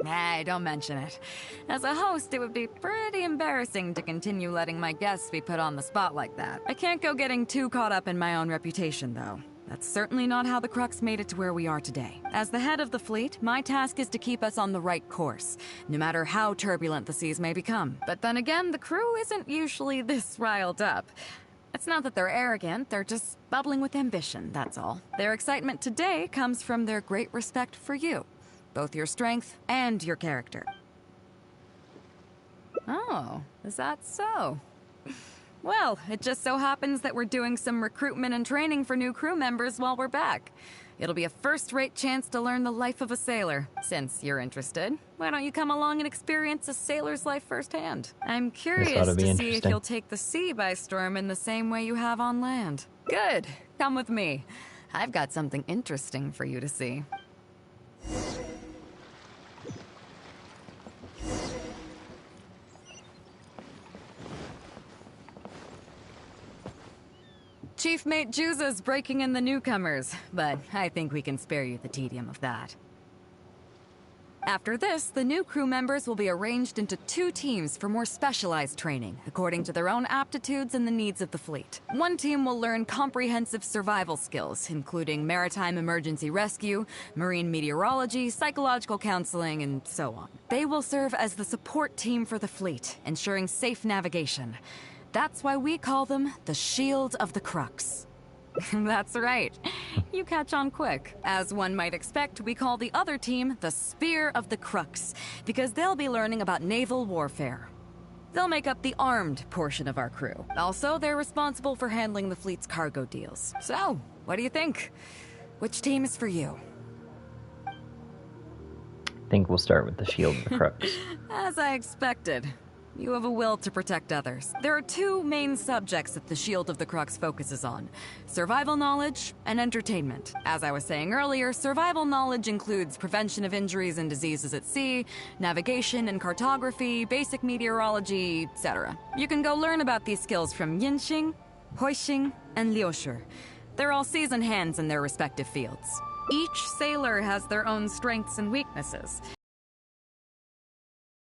Hey, don't mention it. As a host, it would be pretty embarrassing to continue letting my guests be put on the spot like that. I can't go getting too caught up in my own reputation, though. That's certainly not how the Crux made it to where we are today. As the head of the fleet, my task is to keep us on the right course, no matter how turbulent the seas may become. But then again, the crew isn't usually this riled up. It's not that they're arrogant, they're just bubbling with ambition, that's all. Their excitement today comes from their great respect for you. Both your strength and your character. Oh, is that so? Well, it just so happens that we're doing some recruitment and training for new crew members while we're back. It'll be a first-rate chance to learn the life of a sailor. Since you're interested, why don't you come along and experience a sailor's life firsthand? I'm curious to see if you'll take the sea by storm in the same way you have on land. Good. Come with me. I've got something interesting for you to see. Chief Mate Juza's breaking in the newcomers, but I think we can spare you the tedium of that. After this, the new crew members will be arranged into 2 teams for more specialized training, according to their own aptitudes and the needs of the fleet. One team will learn comprehensive survival skills, including maritime emergency rescue, marine meteorology, psychological counseling, and so on. They will serve as the support team for the fleet, ensuring safe navigation. That's why we call them the Shield of the Crux. That's right. You catch on quick. As one might expect, we call the other team the Spear of the Crux, because they'll be learning about naval warfare. They'll make up the armed portion of our crew. Also, they're responsible for handling the fleet's cargo deals. So, what do you think? Which team is for you? I think we'll start with the Shield of the Crux. As I expected. You have a will to protect others. There are 2 main subjects that the Shield of the Crux focuses on: survival knowledge and entertainment. As I was saying earlier, survival knowledge includes prevention of injuries and diseases at sea, navigation and cartography, basic meteorology, etc. You can go learn about these skills from Yinxing, Huixing, and Liushi. They're all seasoned hands in their respective fields. Each sailor has their own strengths and weaknesses.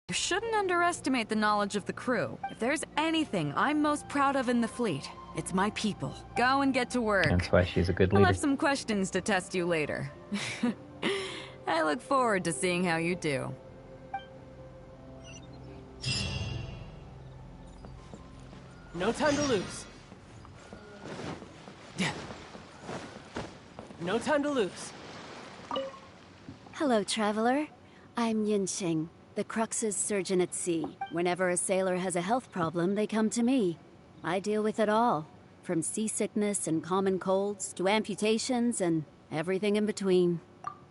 You shouldn't underestimate the knowledge of the crew. If there's anything I'm most proud of in the fleet, it's my people. Go and get to work. That's why she's a good I'll leader. have some questions to test you later. I look forward to seeing how you do. No time to lose. No time to lose. Hello, traveler. I'm Yinxing, the Crux's surgeon at sea. Whenever a sailor has a health problem, they come to me. I deal with it all, from seasickness and common colds to amputations and everything in between.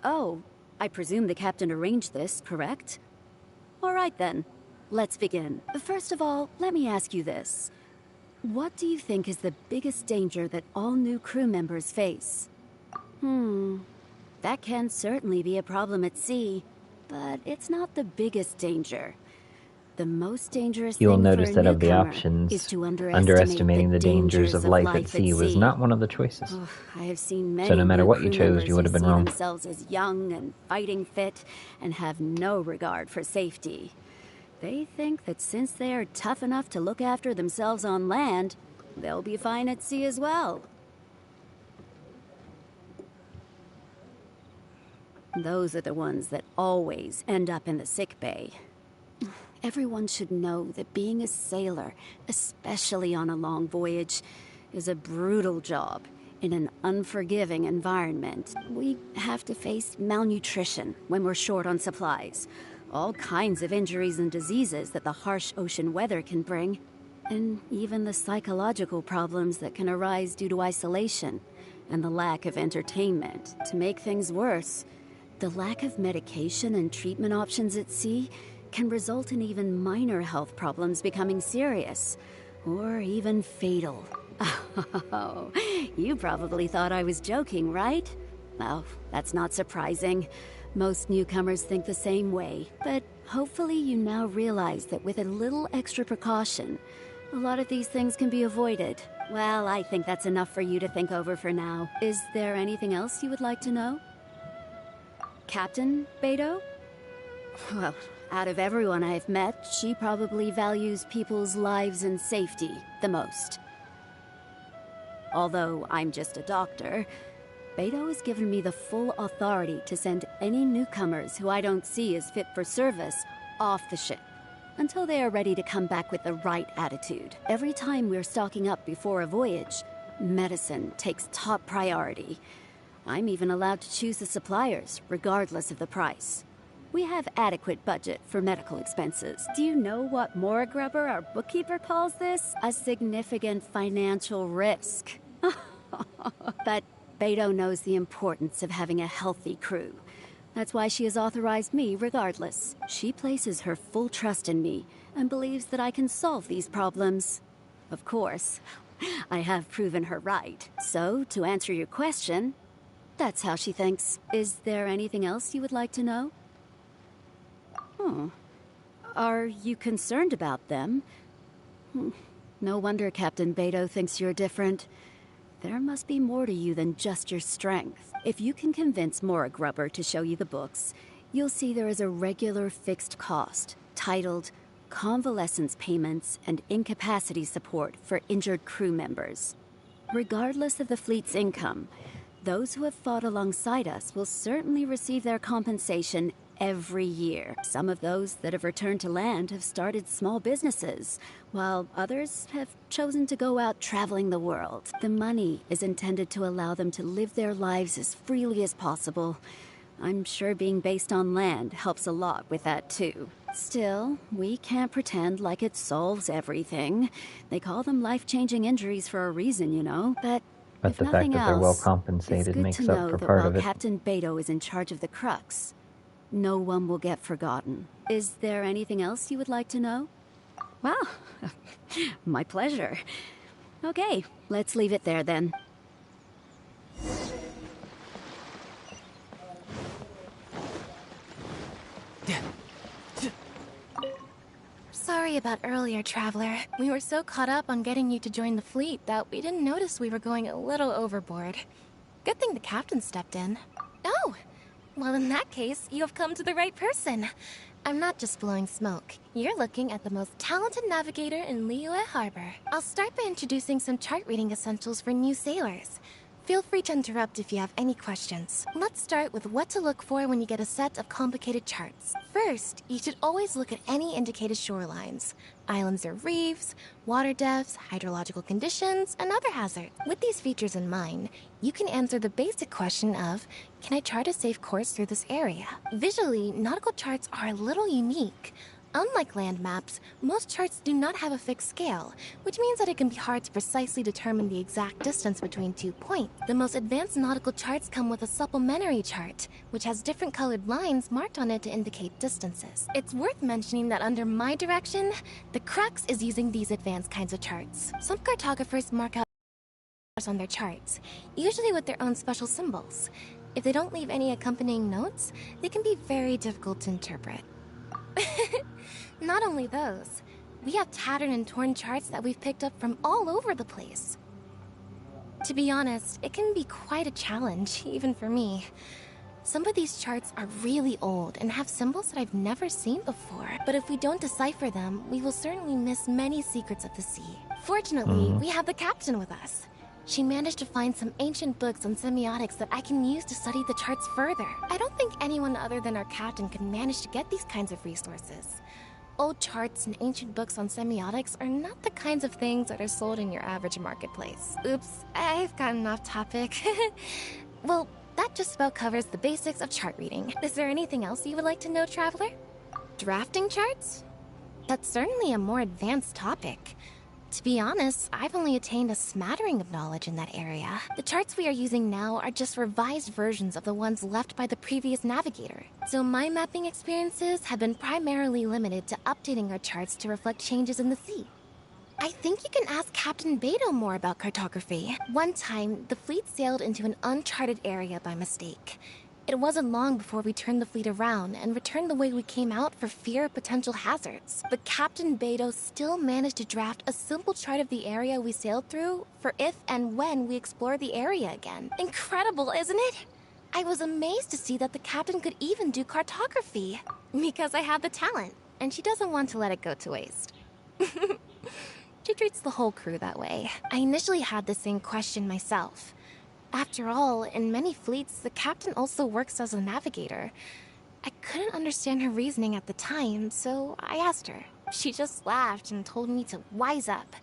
Oh, I presume the captain arranged this, correct? All right then, let's begin. First of all, let me ask you this. What do you think is the biggest danger that all new crew members face? That can certainly be a problem at sea, but it's not the biggest danger. The most dangerous You'll thing notice for a that of the newcomer options, is to underestimating the dangers of life at sea was not one of the choices. Oh, I have seen many So no matter new what you crew chose, members you would have who been see wrong. themselves as young and fighting fit and have no regard for safety. They think that since they are tough enough to look after themselves on land, they'll be fine at sea as well. Those are the ones that always end up in the sick bay. Everyone should know that being a sailor, especially on a long voyage, is a brutal job. In an unforgiving environment, we have to face malnutrition when we're short on supplies, all kinds of injuries and diseases that the harsh ocean weather can bring, and even the psychological problems that can arise due to isolation and the lack of entertainment. To make things worse, the lack of medication and treatment options at sea can result in even minor health problems becoming serious, or even fatal. Oh, you probably thought I was joking, right? Well, that's not surprising. Most newcomers think the same way, but hopefully you now realize that with a little extra precaution, a lot of these things can be avoided. Well, I think that's enough for you to think over for now. Is there anything else you would like to know? Captain Beidou? Well, out of everyone I've met, she probably values people's lives and safety the most. Although I'm just a doctor, Beto has given me the full authority to send any newcomers who I don't see as fit for service off the ship, until they are ready to come back with the right attitude. Every time we're stocking up before a voyage, medicine takes top priority. I'm even allowed to choose the suppliers, regardless of the price. We have adequate budget for medical expenses. Do you know what Morgrubber, our bookkeeper, calls this? A significant financial risk. But Beto knows the importance of having a healthy crew. That's why she has authorized me regardless. She places her full trust in me and believes that I can solve these problems. Of course, I have proven her right. So, to answer your question, that's how she thinks. Is there anything else you would like to know? Are you concerned about them? No wonder Captain Beto thinks you're different. There must be more to you than just your strength. If you can convince Morgrubber to show you the books, you'll see there is a regular fixed cost, titled Convalescence Payments and Incapacity Support for Injured Crew Members. Regardless of the fleet's income, those who have fought alongside us will certainly receive their compensation every year. Some of those that have returned to land have started small businesses, while others have chosen to go out traveling the world. The money is intended to allow them to live their lives as freely as possible. I'm sure being based on land helps a lot with that too. Still, we can't pretend like it solves everything. They call them life-changing injuries for a reason, you know. But if the fact nothing that they're well else, compensated it's good makes to up know for that part while of it. Captain Beto is in charge of the Crux, no one will get forgotten. Is there anything else you would like to know? Well, my pleasure. Okay, let's leave it there then. Sorry about earlier, Traveler. We were so caught up on getting you to join the fleet that we didn't notice we were going a little overboard. Good thing the captain stepped in. Oh! Well, in that case, you have come to the right person. I'm not just blowing smoke. You're looking at the most talented navigator in Liyue Harbor. I'll start by introducing some chart reading essentials for new sailors. Feel free to interrupt if you have any questions. Let's start with what to look for when you get a set of complicated charts. First, you should always look at any indicated shorelines, islands or reefs, water depths, hydrological conditions, and other hazards. With these features in mind, you can answer the basic question of, can I chart a safe course through this area? Visually, nautical charts are a little unique. Unlike land maps, most charts do not have a fixed scale, which means that it can be hard to precisely determine the exact distance between 2 points. The most advanced nautical charts come with a supplementary chart, which has different colored lines marked on it to indicate distances. It's worth mentioning that under my direction, the Crux is using these advanced kinds of charts. Some cartographers mark out on their charts, usually with their own special symbols. If they don't leave any accompanying notes, they can be very difficult to interpret. Not only those, we have tattered and torn charts that we've picked up from all over the place. To be honest, it can be quite a challenge, even for me. Some of these charts are really old and have symbols that I've never seen before. But if we don't decipher them, we will certainly miss many secrets of the sea. Fortunately, we have the captain with us. She managed to find some ancient books on semiotics that I can use to study the charts further. I don't think anyone other than our captain could manage to get these kinds of resources. Old charts and ancient books on semiotics are not the kinds of things that are sold in your average marketplace. Oops, I've gotten off topic. Well, that just about covers the basics of chart reading. Is there anything else you would like to know, Traveler? Drafting charts? That's certainly a more advanced topic. To be honest, I've only attained a smattering of knowledge in that area. The charts we are using now are just revised versions of the ones left by the previous navigator. So my mapping experiences have been primarily limited to updating our charts to reflect changes in the sea. I think you can ask Captain Beidou more about cartography. One time, the fleet sailed into an uncharted area by mistake. It wasn't long before we turned the fleet around and returned the way we came out for fear of potential hazards. But Captain Beidou still managed to draft a simple chart of the area we sailed through for if and when we explore the area again. Incredible, isn't it? I was amazed to see that the captain could even do cartography. Because I have the talent, and she doesn't want to let it go to waste. She treats the whole crew that way. I initially had the same question myself. After all, in many fleets, the captain also works as a navigator. I couldn't understand her reasoning at the time, so I asked her. She just laughed and told me to wise up,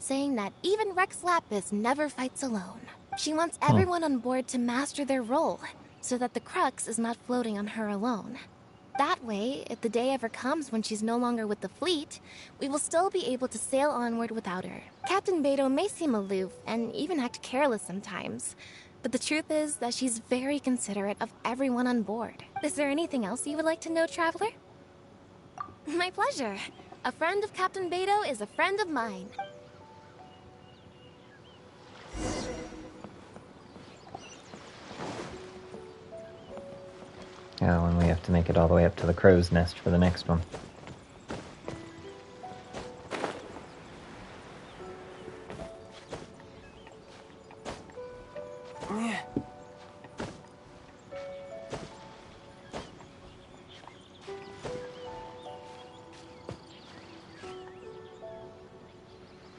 saying that even Rex Lapis never fights alone. She wants everyone on board to master their role, so that the crux is not floating on her alone. That way, if the day ever comes when she's no longer with the fleet, we will still be able to sail onward without her. Captain Beidou may seem aloof and even act careless sometimes, but the truth is that she's very considerate of everyone on board. Is there anything else you would like to know, Traveler? My pleasure. A friend of Captain Beidou is a friend of mine. Oh, and we have to make it all the way up to the crow's nest for the next one.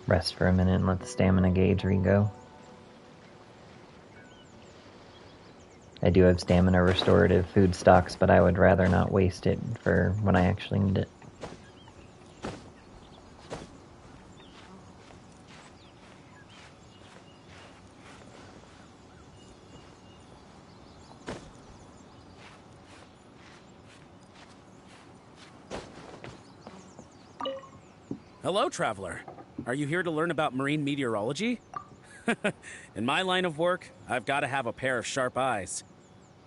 Rest for a minute and let the stamina gauge re-go. I do have stamina restorative food stocks, but I would rather not waste it for when I actually need it. Hello, Traveler. Are you here to learn about marine meteorology? In my line of work, I've got to have a pair of sharp eyes.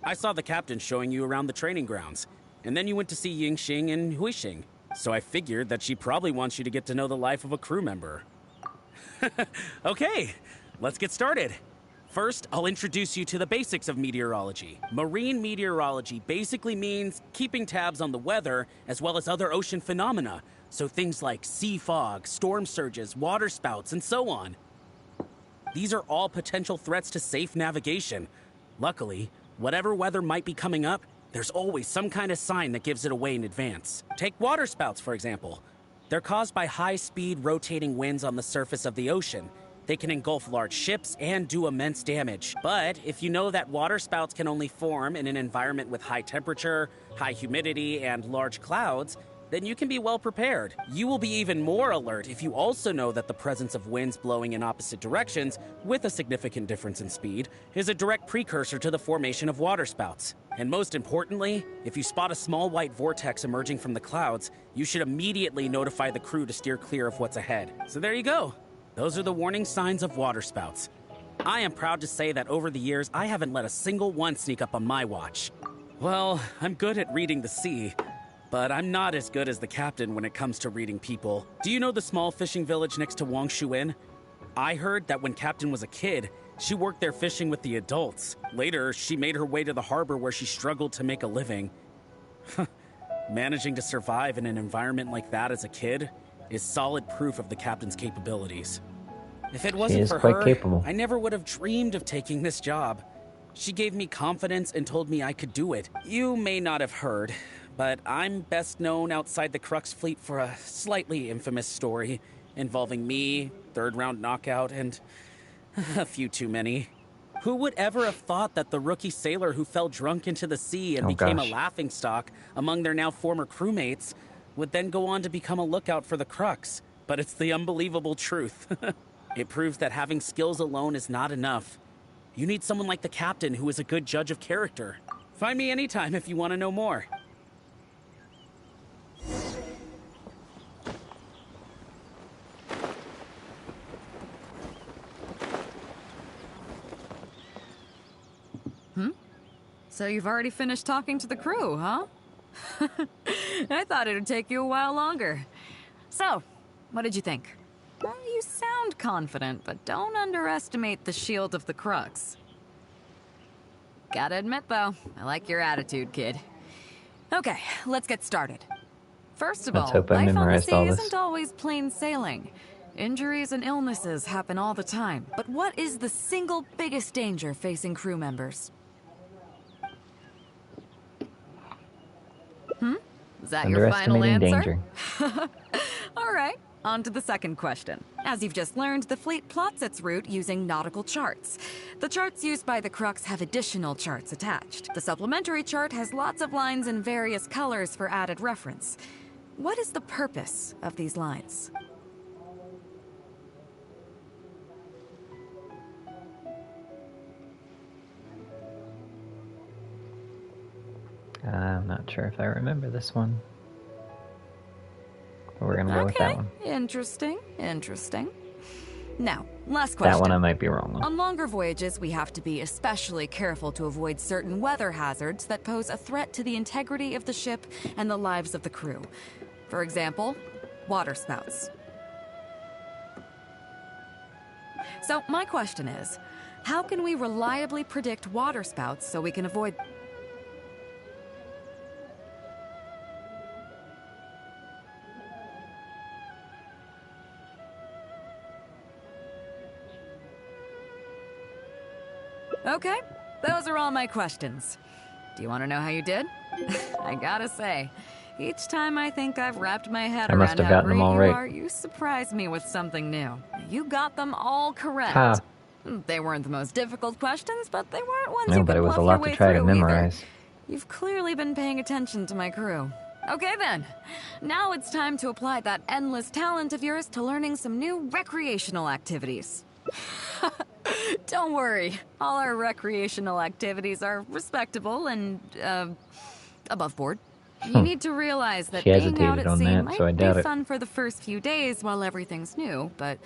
I saw the captain showing you around the training grounds, and then you went to see Yingxing and Huixing, so I figured that she probably wants you to get to know the life of a crew member. Okay, let's get started. First, I'll introduce you to the basics of meteorology. Marine meteorology basically means keeping tabs on the weather as well as other ocean phenomena, so things like sea fog, storm surges, water spouts, and so on. These are all potential threats to safe navigation. Luckily, whatever weather might be coming up, there's always some kind of sign that gives it away in advance. Take water spouts, for example. They're caused by high-speed rotating winds on the surface of the ocean. They can engulf large ships and do immense damage. But if you know that water spouts can only form in an environment with high temperature, high humidity, and large clouds, then you can be well prepared. You will be even more alert if you also know that the presence of winds blowing in opposite directions, with a significant difference in speed, is a direct precursor to the formation of waterspouts. And most importantly, if you spot a small white vortex emerging from the clouds, you should immediately notify the crew to steer clear of what's ahead. So there you go. Those are the warning signs of waterspouts. I am proud to say that over the years, I haven't let a single one sneak up on my watch. Well, I'm good at reading the sea, but I'm not as good as the captain when it comes to reading people. Do you know the small fishing village next to Wangshuin? I heard that when Captain was a kid, she worked there fishing with the adults. Later, she made her way to the harbor where she struggled to make a living. Managing to survive in an environment like that as a kid is solid proof of the captain's capabilities. If it wasn't for her, capable. I never would have dreamed of taking this job. She gave me confidence and told me I could do it. You may not have heard, but I'm best known outside the Crux fleet for a slightly infamous story involving me, third-round knockout, and a few too many. Who would ever have thought that the rookie sailor who fell drunk into the sea and became a laughingstock among their now former crewmates would then go on to become a lookout for the Crux. But it's the unbelievable truth. It proves that having skills alone is not enough. You need someone like the Captain who is a good judge of character. Find me anytime if you want to know more. So you've already finished talking to the crew, huh? I thought it would take you a while longer. So, what did you think? Well, you sound confident, but don't underestimate the shield of the Crux. Gotta admit, though, I like your attitude, kid. Okay, let's get started. First of Let's all, hope I life on the memorized sea all this. isn't always plain sailing. Injuries and illnesses happen all the time. But what is the single biggest danger facing crew members? Is that your final Underestimating answer? danger. All right, on to the second question. As you've just learned, the fleet plots its route using nautical charts. The charts used by the Crux have additional charts attached. The supplementary chart has lots of lines in various colors for added reference. What is the purpose of these lines? I'm not sure if I remember this one. But we're gonna go with that one. Interesting. Now, last question. That one I might be wrong on. On longer voyages, we have to be especially careful to avoid certain weather hazards that pose a threat to the integrity of the ship and the lives of the crew. For example, water spouts. So, my question is, how can we reliably predict water spouts so we can avoid... Okay, those are all my questions. Do you want to know how you did? I gotta say, each time I think I've wrapped my head I must around have how gotten them great all you right. are, you surprise me with something new. You got them all correct. Ha. They weren't the most difficult questions, but they weren't ones No, you but could it was bluff a your lot way to try to through either. memorize. You've clearly been paying attention to my crew. Okay then, now it's time to apply that endless talent of yours to learning some new recreational activities. Don't worry, all our recreational activities are respectable and, above board. You need to realize that She being out hesitated at on sea that, might so I doubt be it. fun for the first few days while everything's new, but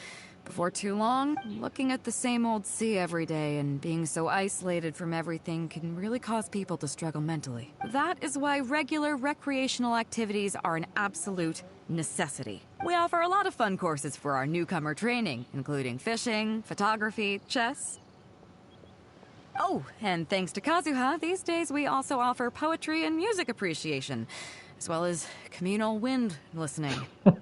before too long, looking at the same old sea every day and being so isolated from everything can really cause people to struggle mentally. That is why regular recreational activities are an absolute necessity. We offer a lot of fun courses for our newcomer training, including fishing, photography, chess. Oh, and thanks to Kazuha, these days we also offer poetry and music appreciation, as well as communal wind listening.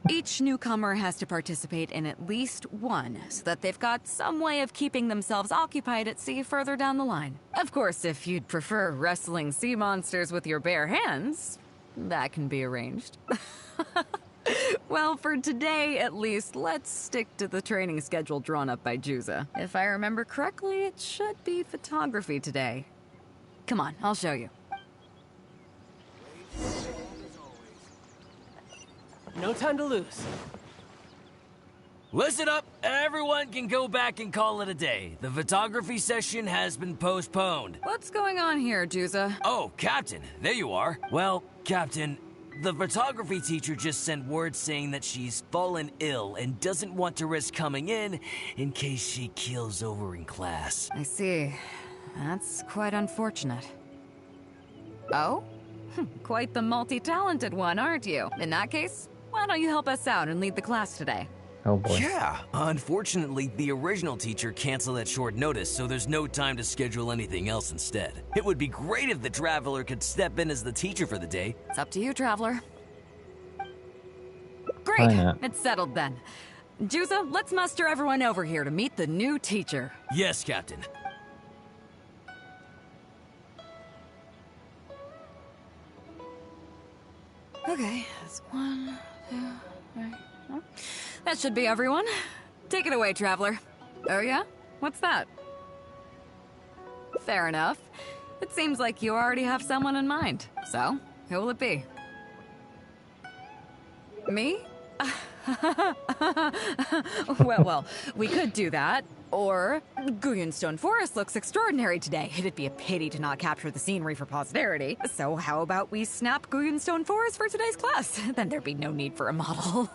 Each newcomer has to participate in at least one, so that they've got some way of keeping themselves occupied at sea further down the line. Of course, if you'd prefer wrestling sea monsters with your bare hands, that can be arranged. Well, for today, at least, let's stick to the training schedule drawn up by Juza. If I remember correctly, it should be photography today. Come on, I'll show you. No time to lose. Listen up, everyone can go back and call it a day. The photography session has been postponed. What's going on here, Juza? Oh, Captain, there you are. Well, Captain, the photography teacher just sent word saying that she's fallen ill and doesn't want to risk coming in case she keels over in class. I see. That's quite unfortunate. Oh? Quite the multi-talented one, aren't you? In that case, why don't you help us out and lead the class today? Oh boy. Yeah, unfortunately, the original teacher canceled at short notice, so there's no time to schedule anything else instead. It would be great if the Traveler could step in as the teacher for the day. It's up to you, Traveler. Why Great, not? it's settled then. Juza, let's muster everyone over here to meet the new teacher. Yes, Captain. Okay, that's 1, 2, 3, 4. That should be everyone. Take it away, Traveler. Oh yeah? What's that? Fair enough. It seems like you already have someone in mind. So, who will it be? Me? well, we could do that. Or, Guyonstone Forest looks extraordinary today. It'd be a pity to not capture the scenery for posterity. So how about we snap Guyonstone Forest for today's class? Then there'd be no need for a model.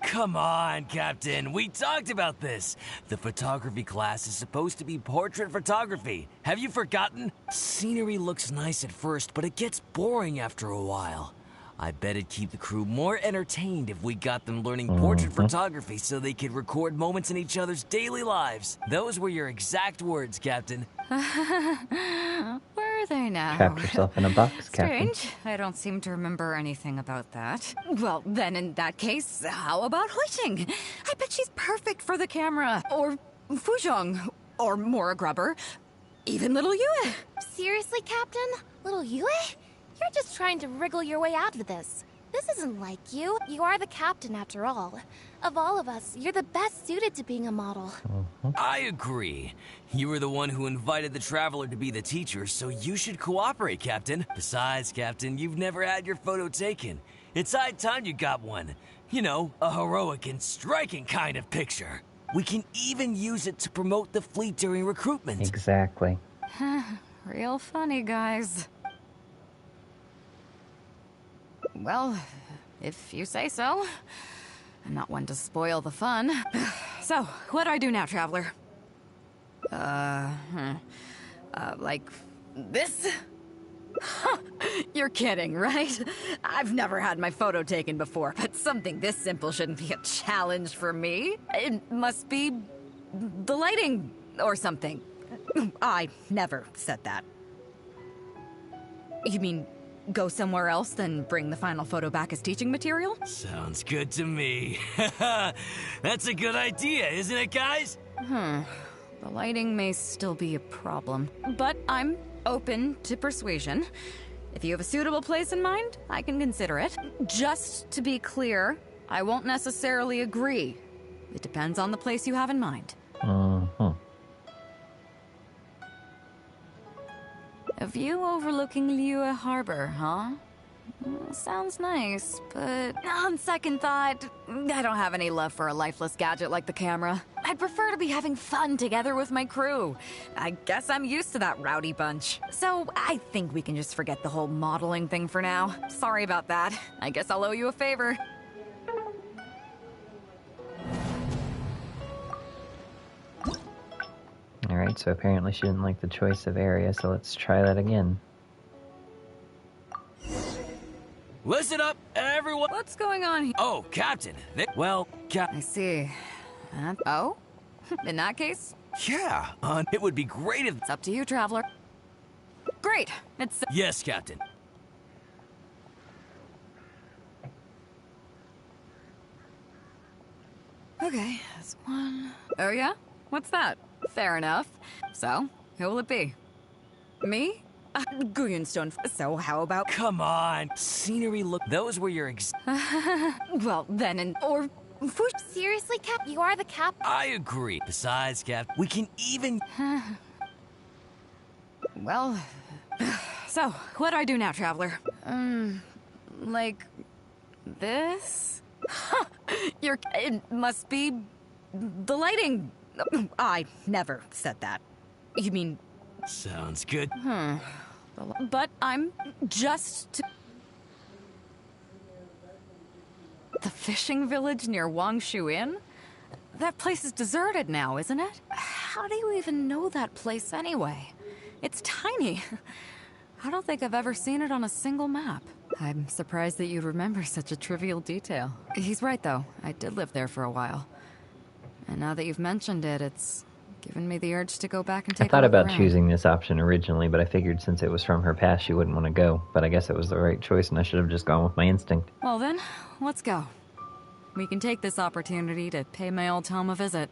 Come on, Captain. We talked about this. The photography class is supposed to be portrait photography. Have you forgotten? Scenery looks nice at first, but it gets boring after a while. I bet it'd keep the crew more entertained if we got them learning portrait photography so they could record moments in each other's daily lives. Those were your exact words, Captain. Were they now? Trapped yourself in a box, Captain. Strange. I don't seem to remember anything about that. Well, then in that case, how about Huixing? I bet she's perfect for the camera. Or Fuzhong. Or Mora Grubber. Even little Yue. Seriously, Captain? Little Yue? You're just trying to wriggle your way out of this. This isn't like you. You are the captain after all. Of all of us, you're the best suited to being a model. I agree. You were the one who invited the Traveler to be the teacher, so you should cooperate, Captain. Besides, Captain, you've never had your photo taken. It's high time you got one. You know, a heroic and striking kind of picture. We can even use it to promote the fleet during recruitment. Exactly. Real funny, guys. Well, if you say so. I'm not one to spoil the fun. So, what do I do now, Traveler? Like this? You're kidding, right? I've never had my photo taken before, but something this simple shouldn't be a challenge for me. It must be the lighting or something. I never said that. You mean go somewhere else, then bring the final photo back as teaching material? Sounds good to me. That's a good idea, isn't it, guys? The lighting may still be a problem, but I'm open to persuasion. If you have a suitable place in mind, I can consider it. Just to be clear, I won't necessarily agree. It depends on the place you have in mind. A view overlooking Liyue Harbor, huh? Sounds nice, but on second thought, I don't have any love for a lifeless gadget like the camera. I'd prefer to be having fun together with my crew. I guess I'm used to that rowdy bunch. So I think we can just forget the whole modeling thing for now. Sorry about that. I guess I'll owe you a favor. Alright, so apparently she didn't like the choice of area, so let's try that again. Listen up, everyone! What's going on here? Oh, Captain. I see. Oh? In that case? Yeah, it would be great if... It's up to you, Traveler. Great! It's... Yes, Captain. Okay, that's one... Oh yeah? What's that? Fair enough. So, who will it be? Me? Guyonstone. So how about... Come on! Scenery look... Those were your well, then, or... Seriously, Cap? You are the Cap? I agree. Besides, Cap, we can even... Well... So, what do I do now, Traveler? Like... this? It must be... the lighting... I never said that. You mean... Sounds good. But I'm just... The fishing village near Wangshu Inn? That place is deserted now, isn't it? How do you even know that place anyway? It's tiny. I don't think I've ever seen it on a single map. I'm surprised that you'd remember such a trivial detail. He's right, though. I did live there for a while. And now that you've mentioned it, it's given me the urge to go back and take a look I thought about around. choosing this option originally, but I figured since it was from her past, she wouldn't want to go. But I guess it was the right choice, and I should have just gone with my instinct. Well then, let's go. We can take this opportunity to pay my old home a visit.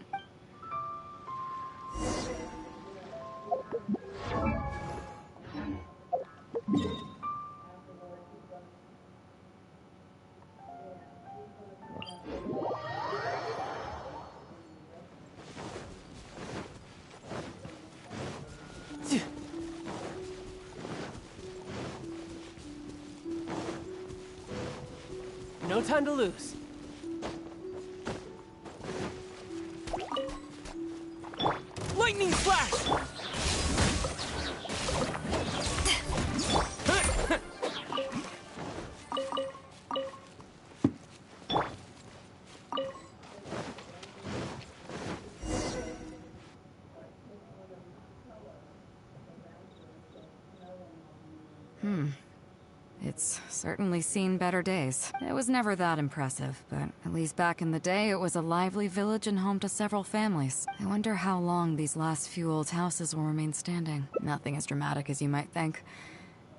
No time to lose. Lightning flash! It's certainly seen better days. It was never that impressive, but at least back in the day, it was a lively village and home to several families. I wonder how long these last few old houses will remain standing. Nothing as dramatic as you might think.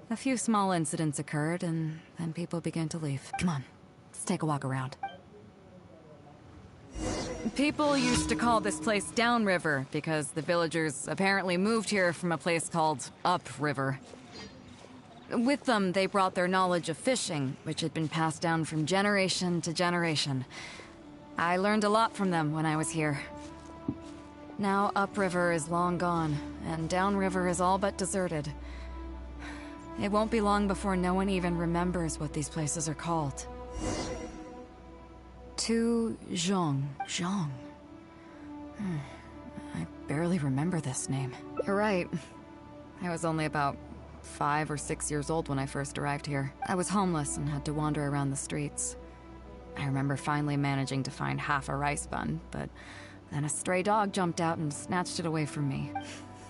A few small incidents occurred, and then people began to leave. Come on, let's take a walk around. People used to call this place Downriver because the villagers apparently moved here from a place called Upriver. With them, they brought their knowledge of fishing, which had been passed down from generation to generation. I learned a lot from them when I was here. Now Upriver is long gone, and Downriver is all but deserted. It won't be long before no one even remembers what these places are called. Tu Zhong. Zhong. I barely remember this name. You're right. I was only about 5 or 6 years old when I first arrived here. I was homeless and had to wander around the streets. I remember finally managing to find half a rice bun, but then a stray dog jumped out and snatched it away from me.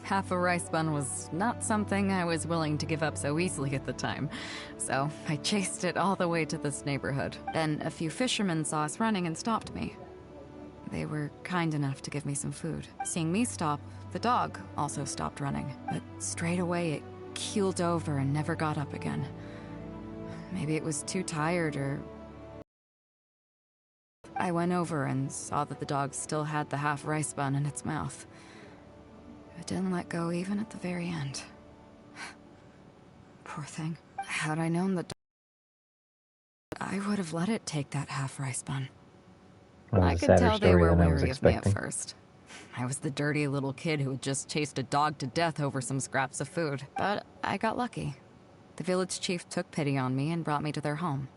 Half a rice bun was not something I was willing to give up so easily at the time, so I chased it all the way to this neighborhood. Then a few fishermen saw us running and stopped me. They were kind enough to give me some food. Seeing me stop, the dog also stopped running, but straight away it keeled over and never got up again. Maybe it was too tired or... I went over and saw that the dog still had the half rice bun in its mouth. It didn't let go even at the very end. Poor thing. Had I known the dog, I would have let it take that half rice bun. I could tell they were wary of me at first. I was the dirty little kid who had just chased a dog to death over some scraps of food. But I got lucky. The village chief took pity on me and brought me to their home.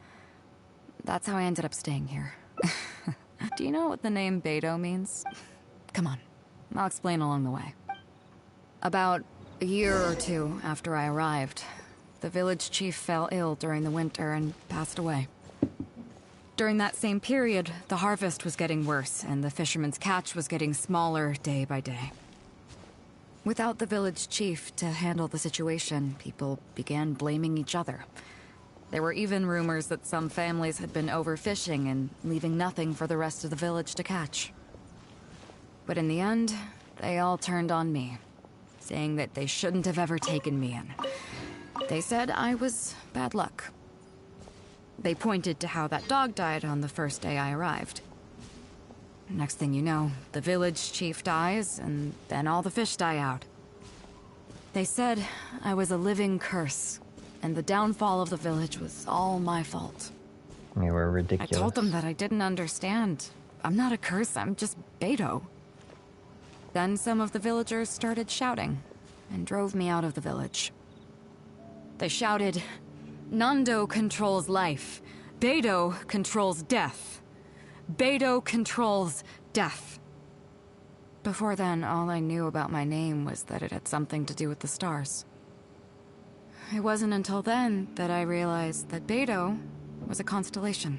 That's how I ended up staying here. Do you know what the name Beidou means? Come on, I'll explain along the way. About a year or two after I arrived, the village chief fell ill during the winter and passed away. During that same period, the harvest was getting worse, and the fishermen's catch was getting smaller day by day. Without the village chief to handle the situation, people began blaming each other. There were even rumors that some families had been overfishing and leaving nothing for the rest of the village to catch. But in the end, they all turned on me, saying that they shouldn't have ever taken me in. They said I was bad luck. They pointed to how that dog died on the first day I arrived. Next thing you know, the village chief dies, and then all the fish die out. They said I was a living curse, and the downfall of the village was all my fault. You were ridiculous. I told them that I didn't understand. I'm not a curse, I'm just Beto. Then some of the villagers started shouting, and drove me out of the village. They shouted, "Nando controls life. Beidou controls death. Beidou controls death." Before then, all I knew about my name was that it had something to do with the stars. It wasn't until then that I realized that Beidou was a constellation.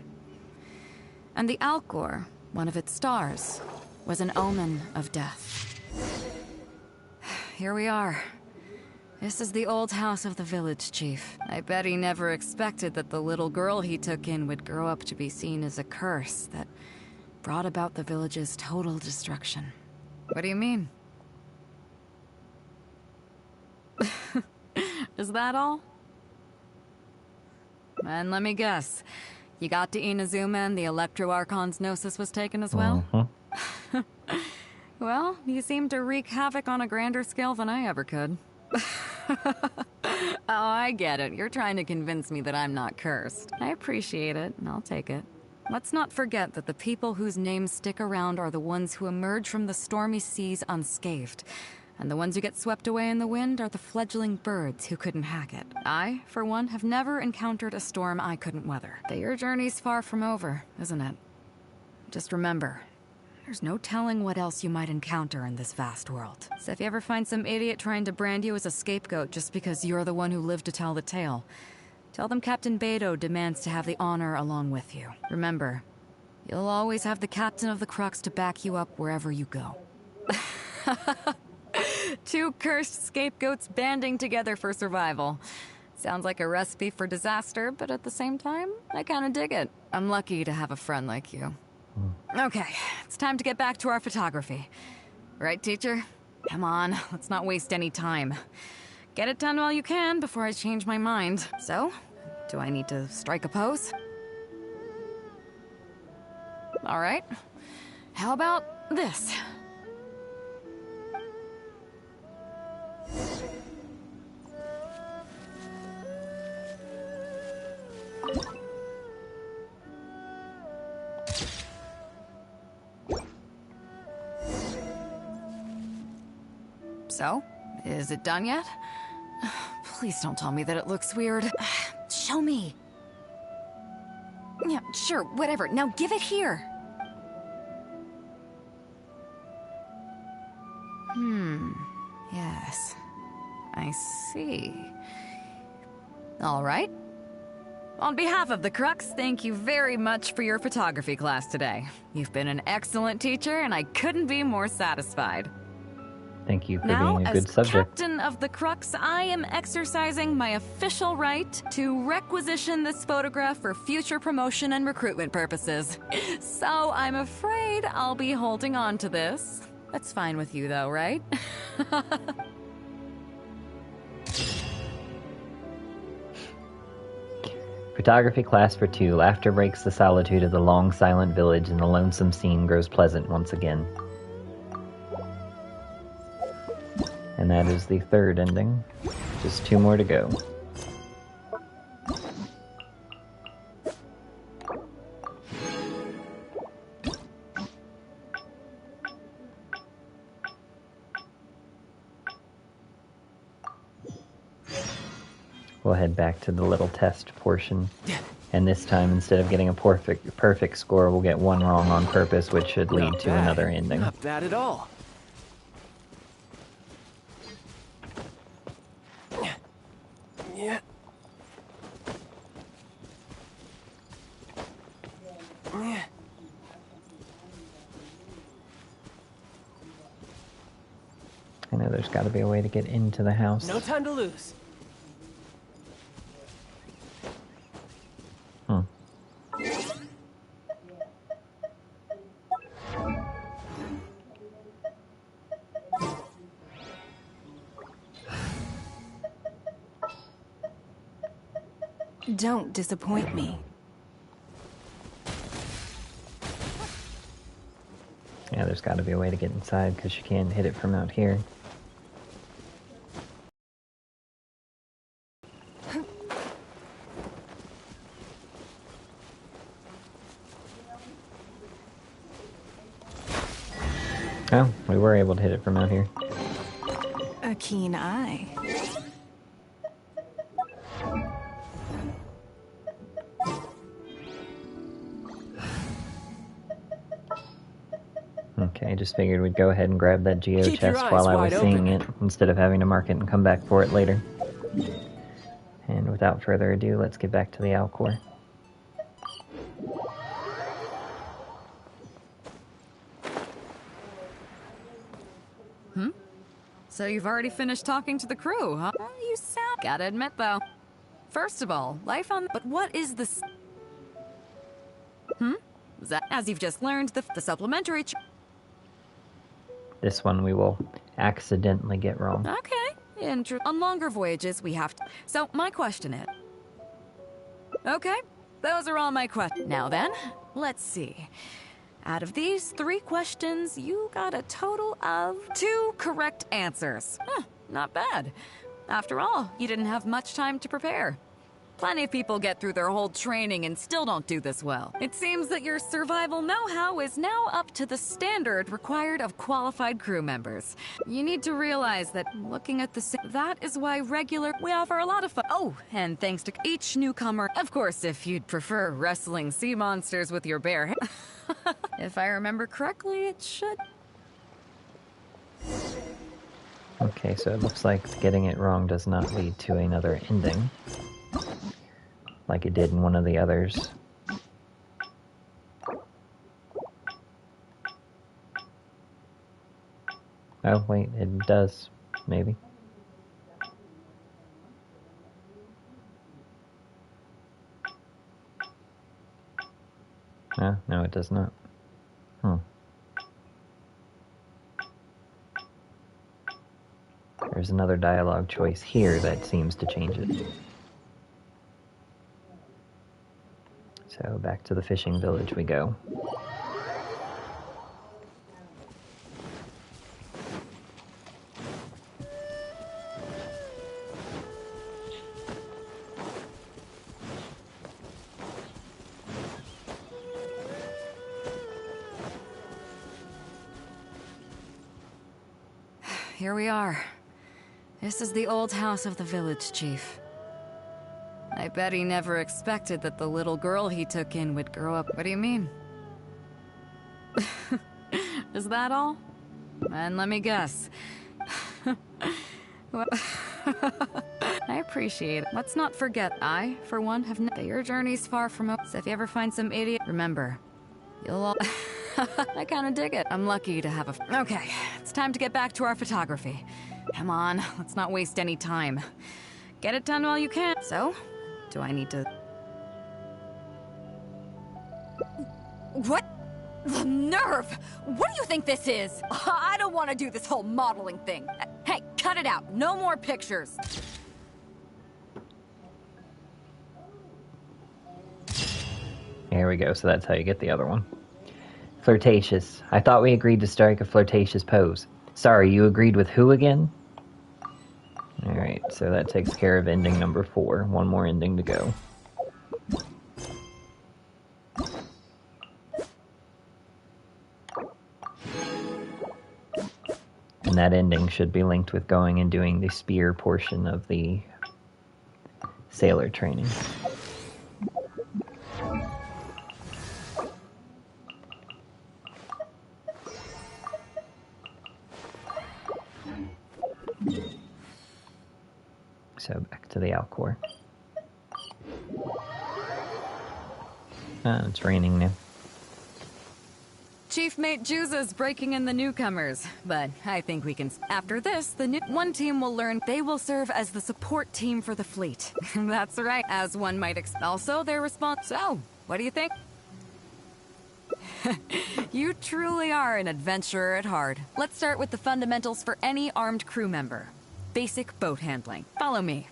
And the Alcor, one of its stars, was an omen of death. Here we are. This is the old house of the village chief. I bet he never expected that the little girl he took in would grow up to be seen as a curse that brought about the village's total destruction. What do you mean? Is that all? And let me guess. You got to Inazuma and the Electro Archon's Gnosis was taken as well? Well, you seem to wreak havoc on a grander scale than I ever could. Oh, I get it. You're trying to convince me that I'm not cursed. I appreciate it, and I'll take it. Let's not forget that the people whose names stick around are the ones who emerge from the stormy seas unscathed. And the ones who get swept away in the wind are the fledgling birds who couldn't hack it. I, for one, have never encountered a storm I couldn't weather. But your journey's far from over, isn't it? Just remember, there's no telling what else you might encounter in this vast world. So if you ever find some idiot trying to brand you as a scapegoat just because you're the one who lived to tell the tale, tell them Captain Beidou demands to have the honor along with you. Remember, you'll always have the captain of the Crux to back you up wherever you go. Two cursed scapegoats banding together for survival. Sounds like a recipe for disaster, but at the same time, I kinda dig it. I'm lucky to have a friend like you. Okay, it's time to get back to our photography. Right, teacher? Come on, let's not waste any time. Get it done while you can before I change my mind. So, do I need to strike a pose? Alright. How about this? So, is it done yet? Please don't tell me that it looks weird. Show me. Yeah, sure, whatever. Now give it here. Yes. I see. All right. On behalf of the Crux, thank you very much for your photography class today. You've been an excellent teacher, and I couldn't be more satisfied. Thank you for Now, being a as good subject. captain of the Crux, I am exercising my official right to requisition this photograph for future promotion and recruitment purposes. So I'm afraid I'll be holding on to this. That's fine with you though, right? Photography class for 2. Laughter breaks the solitude of the long, silent village, and the lonesome scene grows pleasant once again. And that is the 3rd ending. Just 2 more to go. We'll head back to the little test portion. And this time, instead of getting a perfect score, we'll get 1 wrong on purpose, which should lead to another ending. Not bad at all. Yeah. I know there's got to be a way to get into the house. No time to lose. Don't disappoint me. Yeah, there's got to be a way to get inside, because you can't hit it from out here. Oh, we were able to hit it from out here. A keen eye. Okay, just figured we'd go ahead and grab that geo Keep your chest eyes while I wide was seeing it, open. instead of having to mark it and come back for it later. And without further ado, let's get back to the Alcor. So you've already finished talking to the crew, huh? You sound... Gotta admit, though. First of all, life on... But what is this... Is that, as you've just learned, the supplementary... This one we will accidentally get wrong. Okay. On longer voyages, we have to... So, my question is... Okay, those are all my questions. Now then, let's see. Out of these 3 questions, you got a total of 2 correct answers. Not bad. After all, you didn't have much time to prepare. Plenty of people get through their whole training and still don't do this well. It seems that your survival know-how is now up to the standard required of qualified crew members. You need to realize that looking at that is why we offer a lot of fun. Oh, and thanks to each newcomer. Of course, if you'd prefer wrestling sea monsters with your bare hands. If I remember correctly, it should... Okay, so it looks like getting it wrong does not lead to another ending, like it did in one of the others. Oh, wait, it does. Maybe. No, it does not. There's another dialogue choice here that seems to change it. So back to the fishing village we go. Here we are. This is the old house of the village chief. I bet he never expected that the little girl he took in would grow up. What do you mean? Is that all? And let me guess. I appreciate it. Let's not forget, I, for one, have that your journey's far from over. So if you ever find some idiot, remember, you'll all... I kinda dig it. I'm lucky to have a... Okay, it's time to get back to our photography. Come on, let's not waste any time. Get it done while you can. So, do I need to... What? The nerve! What do you think this is? I don't want to do this whole modeling thing. Hey, cut it out. No more pictures. Here we go, so that's how you get the other one. Flirtatious. I thought we agreed to strike a flirtatious pose. Sorry, you agreed with who again? Alright, so that takes care of ending number 4. One more ending to go. And that ending should be linked with going and doing the spear portion of the sailor training. So back to the Alcor. It's raining now. Chief Mate Juza's breaking in the newcomers, but I think we can... After this, the one team will learn they will serve as the support team for the fleet. That's right, as one might expect. Also, their response... So, what do you think? You truly are an adventurer at heart. Let's start with the fundamentals for any armed crew member. Basic boat handling. Follow me.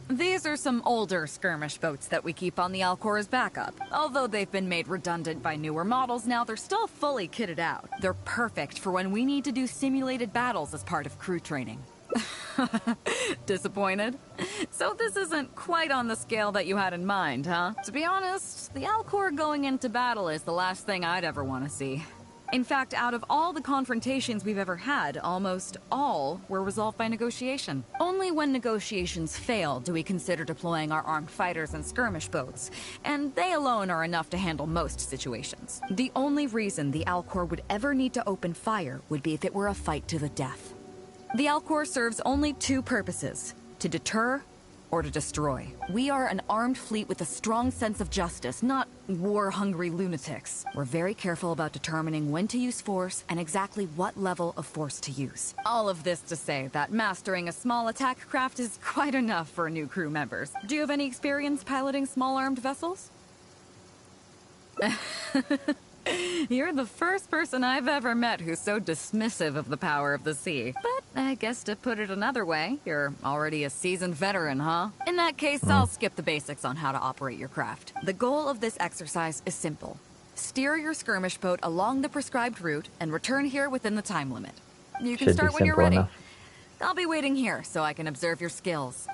These are some older skirmish boats that we keep on the Alcor as backup. Although they've been made redundant by newer models now, they're still fully kitted out. They're perfect for when we need to do simulated battles as part of crew training. Disappointed? So this isn't quite on the scale that you had in mind, huh? To be honest, the Alcor going into battle is the last thing I'd ever want to see. In fact, out of all the confrontations we've ever had, almost all were resolved by negotiation. Only when negotiations fail do we consider deploying our armed fighters and skirmish boats, and they alone are enough to handle most situations. The only reason the Alcor would ever need to open fire would be if it were a fight to the death. The Alcor serves only two purposes: to deter or to destroy. We are an armed fleet with a strong sense of justice, not war-hungry lunatics. We're very careful about determining when to use force and exactly what level of force to use. All of this to say that mastering a small attack craft is quite enough for new crew members. Do you have any experience piloting small armed vessels? You're the first person I've ever met who's so dismissive of the power of the sea. But I guess to put it another way, you're already a seasoned veteran, huh? In that case, I'll skip the basics on how to operate your craft. The goal of this exercise is simple. Steer your skirmish boat along the prescribed route and return here within the time limit. You can Should start be when you're simple ready. enough. I'll be waiting here so I can observe your skills.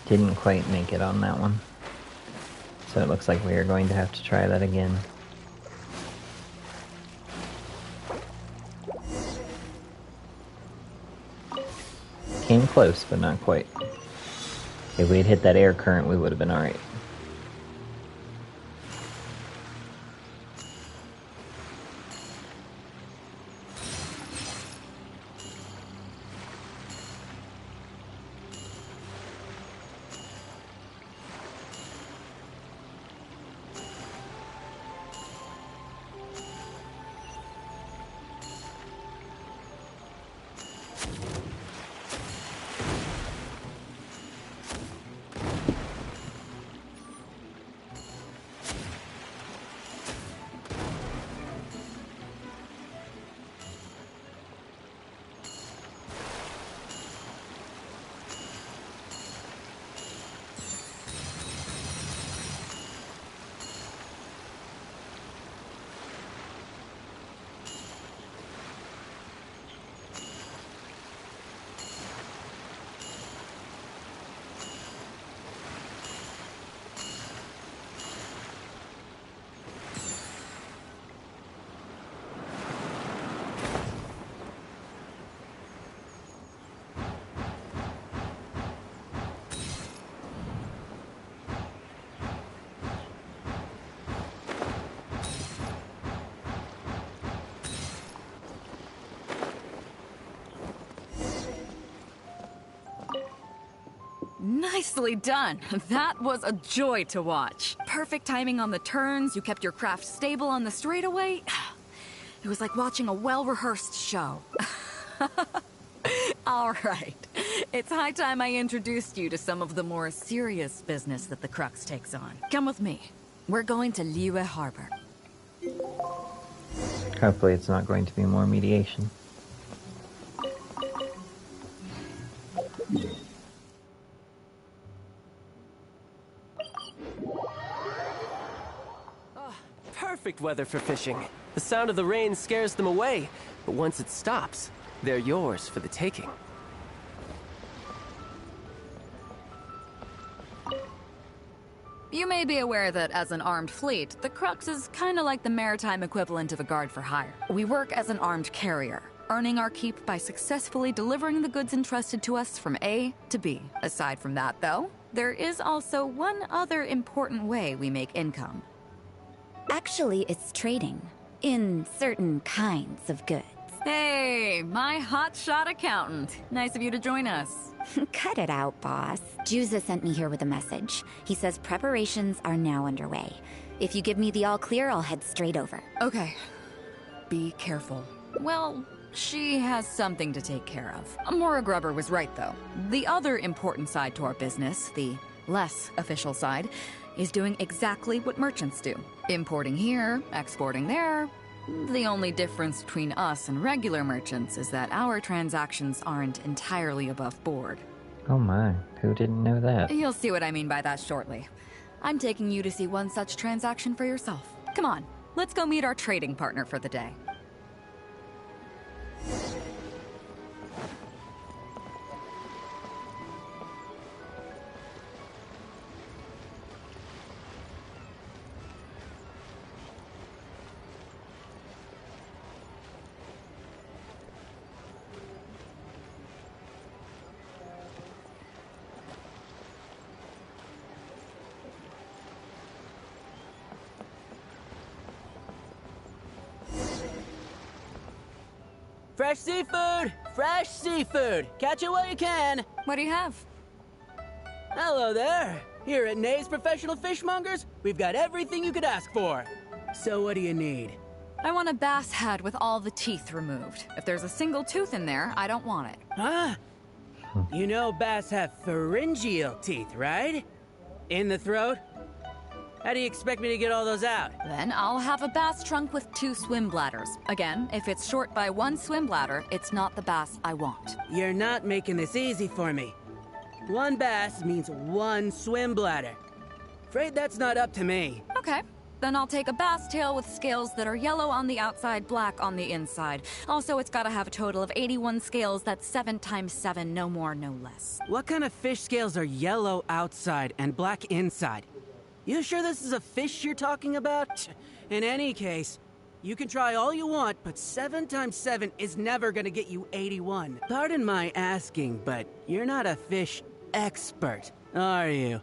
Didn't quite make it on that one. So it looks like we are going to have to try that again. Came close, but not quite. If we had hit that air current, we would have been alright. Nicely done. That was a joy to watch. Perfect timing on the turns, you kept your craft stable on the straightaway. It was like watching a well-rehearsed show. All right. It's high time I introduced you to some of the more serious business that the Crux takes on. Come with me. We're going to Liyue Harbor. Hopefully it's not going to be more mediation. Perfect weather for fishing. The sound of the rain scares them away, but once it stops, they're yours for the taking. You may be aware that as an armed fleet, the Crux is kinda like the maritime equivalent of a guard for hire. We work as an armed carrier, earning our keep by successfully delivering the goods entrusted to us from A to B. Aside from that, though, there is also one other important way we make income. Actually, it's trading. In certain kinds of goods. Hey, my hotshot accountant. Nice of you to join us. Cut it out, boss. Juza sent me here with a message. He says preparations are now underway. If you give me the all clear, I'll head straight over. Okay. Be careful. Well, she has something to take care of. Amora Grubber was right, though. The other important side to our business, the less official side, is doing exactly what merchants do. Importing here, exporting there. The only difference between us and regular merchants is that our transactions aren't entirely above board. Oh my, who didn't know that? You'll see what I mean by that shortly. I'm taking you to see one such transaction for yourself. Come on, let's go meet our trading partner for the day. Fresh seafood! Fresh seafood! Catch it while you can! What do you have? Hello there! Here at Nay's Professional Fishmongers, we've got everything you could ask for. So what do you need? I want a bass head with all the teeth removed. If there's a single tooth in there, I don't want it. Huh? You know bass have pharyngeal teeth, right? In the throat? How do you expect me to get all those out? Then I'll have a bass trunk with 2 swim bladders. Again, if it's short by 1 swim bladder, it's not the bass I want. You're not making this easy for me. 1 bass means 1 swim bladder. Afraid that's not up to me. Okay. Then I'll take a bass tail with scales that are yellow on the outside, black on the inside. Also, it's gotta have a total of 81 scales. That's 7 times 7, no more, no less. What kind of fish scales are yellow outside and black inside? You sure this is a fish you're talking about? In any case, you can try all you want, but 7 times 7 is never gonna get you 81. Pardon my asking, but you're not a fish expert, are you?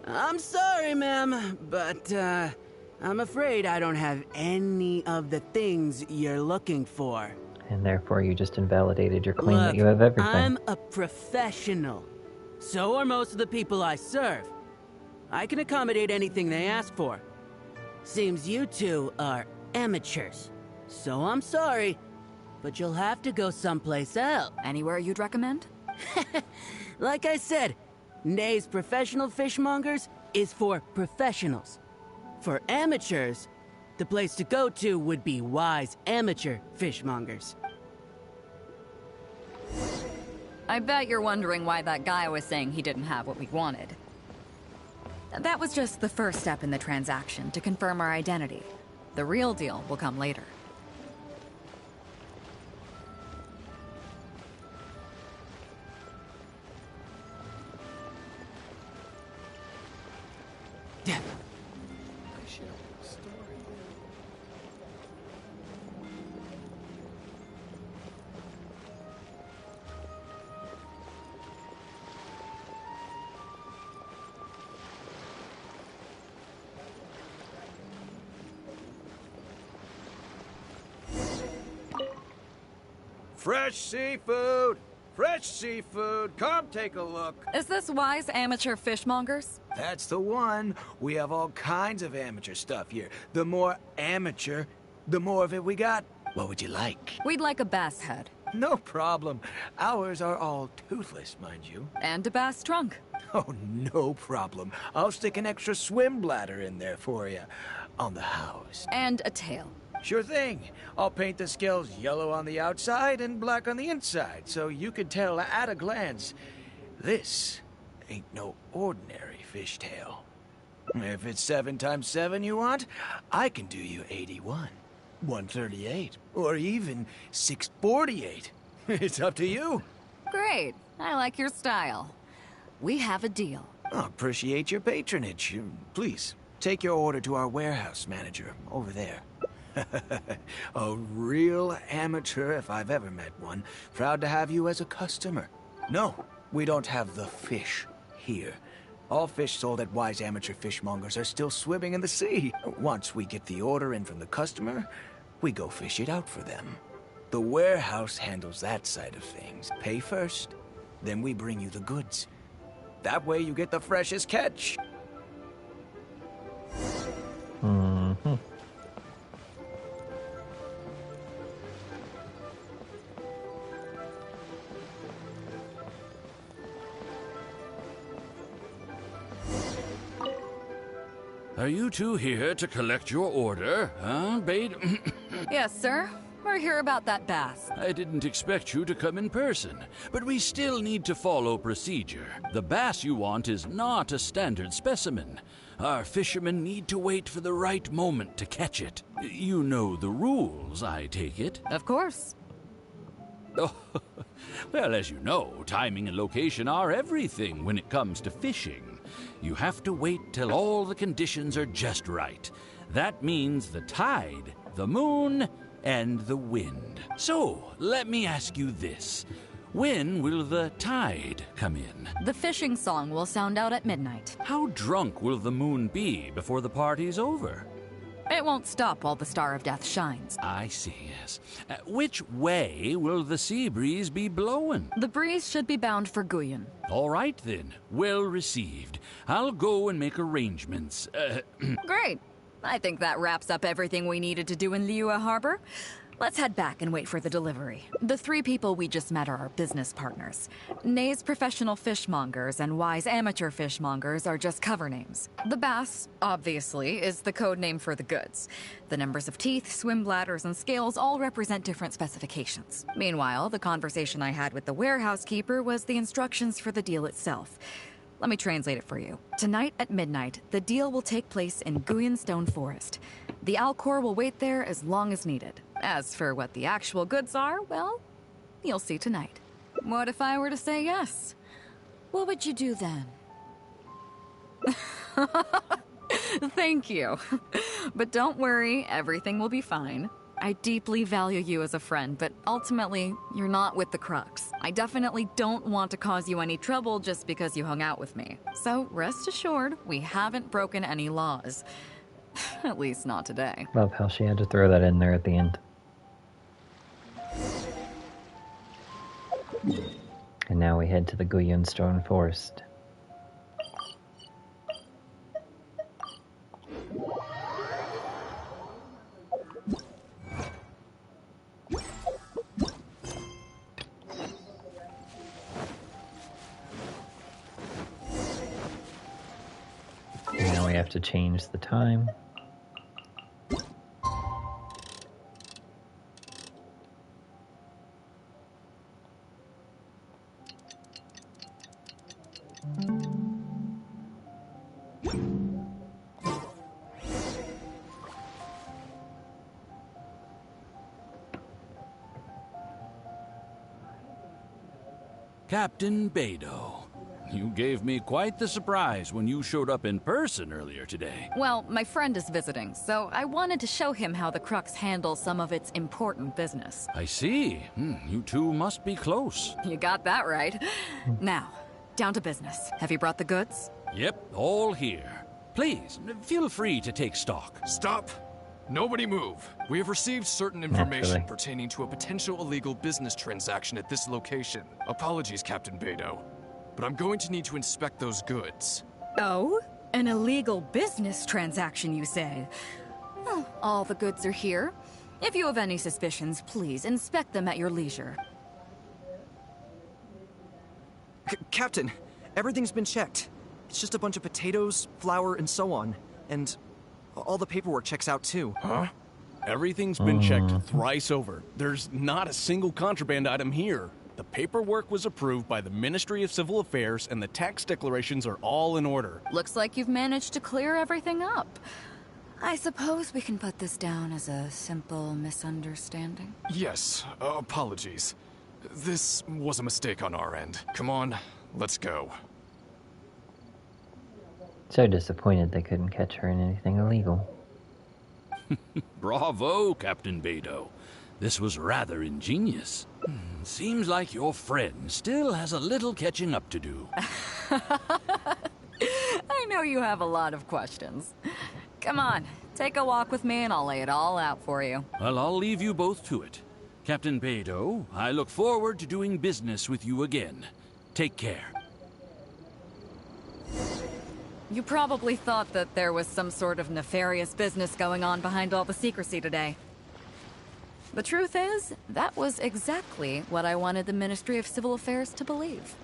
I'm sorry, ma'am, but I'm afraid I don't have any of the things you're looking for. And therefore you just invalidated your claim Look, that you have everything. I'm a professional. So are most of the people I serve. I can accommodate anything they ask for. Seems you two are amateurs. So I'm sorry, but you'll have to go someplace else. Anywhere you'd recommend? Like I said, Nay's Professional Fishmongers is for professionals. For amateurs, the place to go to would be Wise Amateur Fishmongers. I bet you're wondering why that guy was saying he didn't have what we wanted. That was just the first step in the transaction to confirm our identity. The real deal will come later. Fresh seafood! Fresh seafood! Come take a look! Is this Wise Amateur Fishmongers? That's the one. We have all kinds of amateur stuff here. The more amateur, the more of it we got. What would you like? We'd like a bass head. No problem. Ours are all toothless, mind you. And a bass trunk. Oh, no problem. I'll stick an extra swim bladder in there for you. On the house. And a tail. Sure thing. I'll paint the scales yellow on the outside and black on the inside, so you can tell at a glance, this ain't no ordinary fishtail. If it's 7 times 7 you want, I can do you 81, 138, or even 648. It's up to you. Great. I like your style. We have a deal. Appreciate your patronage. Please, take your order to our warehouse manager over there. A real amateur if I've ever met one. Proud to have you as a customer. No, we don't have the fish here. All fish sold at Wise Amateur Fishmongers are still swimming in the sea. Once we get the order in from the customer, we go fish it out for them. The warehouse handles that side of things. Pay first, then we bring you the goods. That way you get the freshest catch. Mm-hmm. Are you two here to collect your order, huh, Beidou? Yes, sir. We're here about that bass. I didn't expect you to come in person, but we still need to follow procedure. The bass you want is not a standard specimen. Our fishermen need to wait for the right moment to catch it. You know the rules, I take it? Of course. Oh, well, as you know, timing and location are everything when it comes to fishing. You have to wait till all the conditions are just right. That means the tide, the moon, and the wind. So, let me ask you this. When will the tide come in? The fishing song will sound out at midnight. How drunk will the moon be before the party's over? It won't stop while the Star of Death shines. I see, yes. Which way will the sea breeze be blowing? The breeze should be bound for Guyan. All right, then. Well received. I'll go and make arrangements. Great. I think that wraps up everything we needed to do in Liyue Harbor. Let's head back and wait for the delivery. The three people we just met are our business partners. Nay's professional fishmongers and Wise amateur fishmongers are just cover names. The bass, obviously, is the code name for the goods. The numbers of teeth, swim bladders, and scales all represent different specifications. Meanwhile, the conversation I had with the warehouse keeper was the instructions for the deal itself. Let me translate it for you. Tonight at midnight, the deal will take place in Guyan Stone Forest. The Alcor will wait there as long as needed. As for what the actual goods are, well, you'll see tonight. What if I were to say yes? What would you do then? Thank you. But don't worry, everything will be fine. I deeply value you as a friend, but ultimately, you're not with the Crux. I definitely don't want to cause you any trouble just because you hung out with me. So rest assured, we haven't broken any laws. At least not today. Love how she had to throw that in there at the end. And now we head to the Guyan Stone Forest. And now we have to change the time. Captain Beidou, you gave me quite the surprise when you showed up in person earlier today. Well, my friend is visiting, so I wanted to show him how the Crux handles some of its important business. I see. You two must be close. You got that right. Now, down to business. Have you brought the goods? Yep, all here. Please, feel free to take stock. Stop! Nobody move. We have received certain information pertaining to a potential illegal business transaction at this location. Apologies, Captain Beidou, but I'm going to need to inspect those goods. Oh? An illegal business transaction, you say? Well, all the goods are here. If you have any suspicions, please inspect them at your leisure. Captain, everything's been checked. It's just a bunch of potatoes, flour, and so on. And all the paperwork checks out too. Huh? Everything's been checked thrice over. There's not a single contraband item here. The paperwork was approved by the Ministry of Civil Affairs and the tax declarations are all in order. Looks like you've managed to clear everything up. I suppose we can put this down as a simple misunderstanding. Yes, apologies. This was a mistake on our end. Come on, let's go. So disappointed they couldn't catch her in anything illegal. Bravo, Captain Beidou. This was rather ingenious. Seems like your friend still has a little catching up to do. I know you have a lot of questions. Come on, take a walk with me and I'll lay it all out for you. Well, I'll leave you both to it. Captain Beidou, I look forward to doing business with you again. Take care. You probably thought that there was some sort of nefarious business going on behind all the secrecy today. The truth is, that was exactly what I wanted the Ministry of Civil Affairs to believe.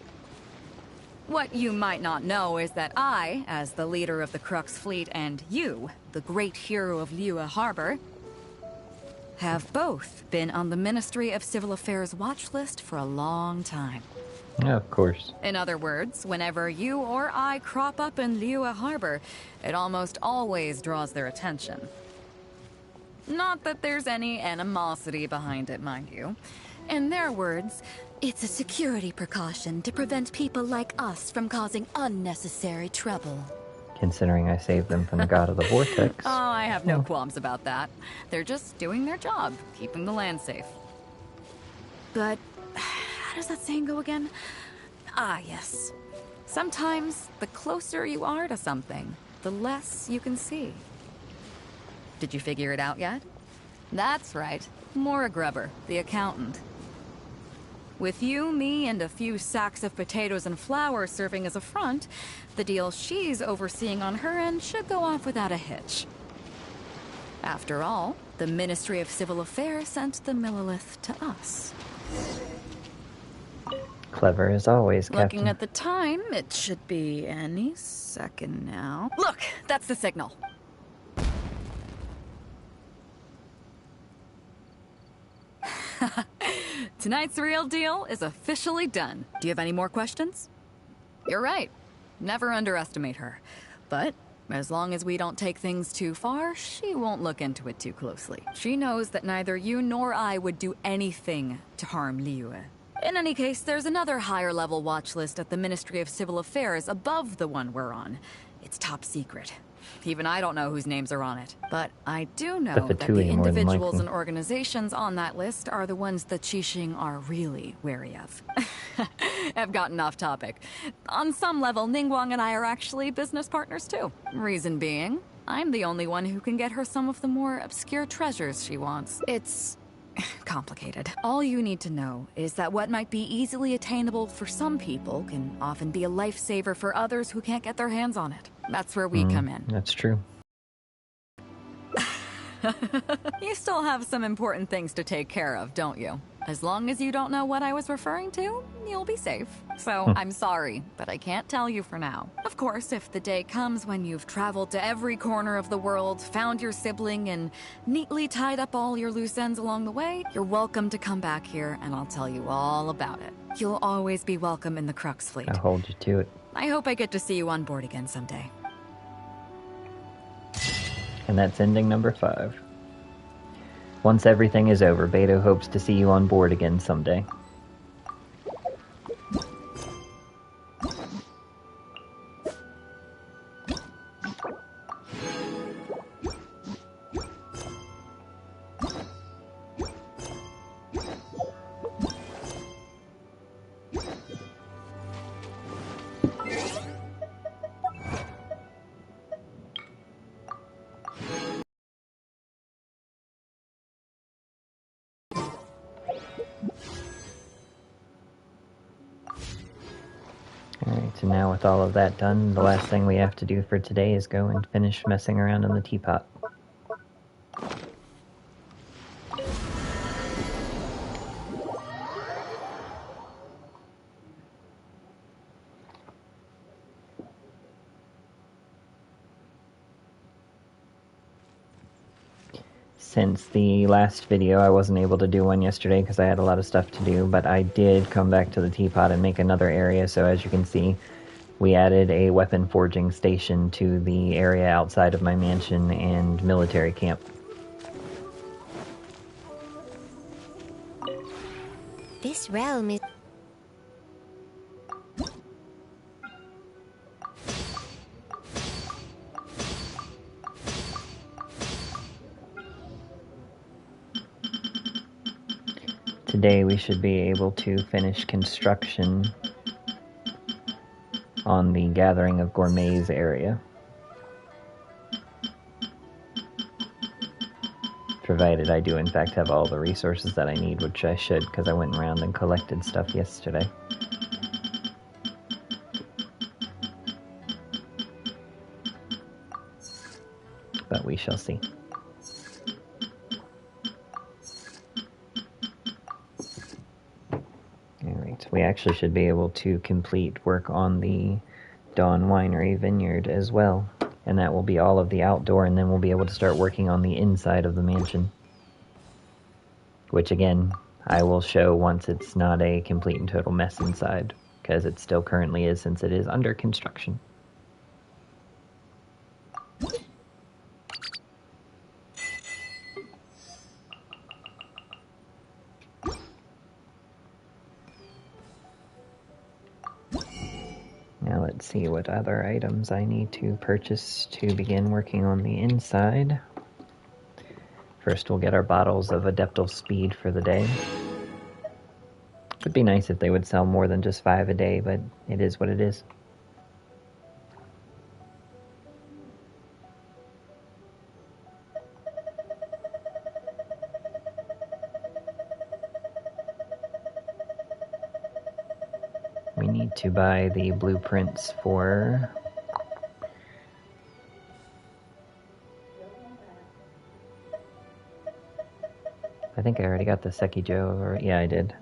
What you might not know is that I, as the leader of the Crux fleet, and you, the great hero of Liyue Harbor, have both been on the Ministry of Civil Affairs watch list for a long time. Yeah, of course. In other words, whenever you or I crop up in Liyue Harbor, it almost always draws their attention. Not that there's any animosity behind it, mind you. In their words, it's a security precaution to prevent people like us from causing unnecessary trouble. Considering I saved them from the god of the vortex. Oh, I have no qualms about that. They're just doing their job, keeping the land safe. But how does that saying go again? Ah, yes. Sometimes the closer you are to something, the less you can see. Did you figure it out yet? That's right. Mora Grubber, the accountant. With you, me, and a few sacks of potatoes and flour serving as a front, the deal she's overseeing on her end should go off without a hitch. After all, the Ministry of Civil Affairs sent the Millilith to us. Clever as always, Captain. Looking at the time, it should be any second now. Look! That's the signal. Tonight's real deal is officially done. Do you have any more questions? You're right. Never underestimate her. But as long as we don't take things too far, she won't look into it too closely. She knows that neither you nor I would do anything to harm Liyue. In any case, there's another higher-level watch list at the Ministry of Civil Affairs above the one we're on. It's top secret. Even I don't know whose names are on it. But I do know that the individuals and organizations on that list are the ones the Qixing are really wary of. I've gotten off topic. On some level, Ningguang and I are actually business partners too. Reason being, I'm the only one who can get her some of the more obscure treasures she wants. It's complicated. All you need to know is that what might be easily attainable for some people can often be a lifesaver for others who can't get their hands on it. That's where we come in. That's true. You still have some important things to take care of, don't you? As long as you don't know what I was referring to, you'll be safe. So, I'm sorry, but I can't tell you for now. Of course, if the day comes when you've traveled to every corner of the world, found your sibling, and neatly tied up all your loose ends along the way, you're welcome to come back here, and I'll tell you all about it. You'll always be welcome in the Crux fleet. I'll hold you to it. I hope I get to see you on board again someday. And that's ending number 5. Once everything is over, Beto hopes to see you on board again someday. Alright, so now with all of that done, the last thing we have to do for today is go and finish messing around in the teapot. Since the last video, I wasn't able to do one yesterday because I had a lot of stuff to do, but I did come back to the teapot and make another area, so as you can see, we added a weapon forging station to the area outside of my mansion and military camp. This realm is... Today we should be able to finish construction on the Gathering of Gourmets area. Provided I do in fact have all the resources that I need, which I should, because I went around and collected stuff yesterday. But we shall see. Alright, we actually should be able to complete work on the Dawn Winery Vineyard as well. And that will be all of the outdoor, and then we'll be able to start working on the inside of the mansion. Which again, I will show once it's not a complete and total mess inside, because it still currently is since it is under construction. Now let's see what other items I need to purchase to begin working on the inside. First we'll get our bottles of Adeptal Speed for the day. It would be nice if they would sell more than just 5 a day, but it is what it is. We need to buy the blueprints for... I think I already got the Sekijo, or yeah, I did.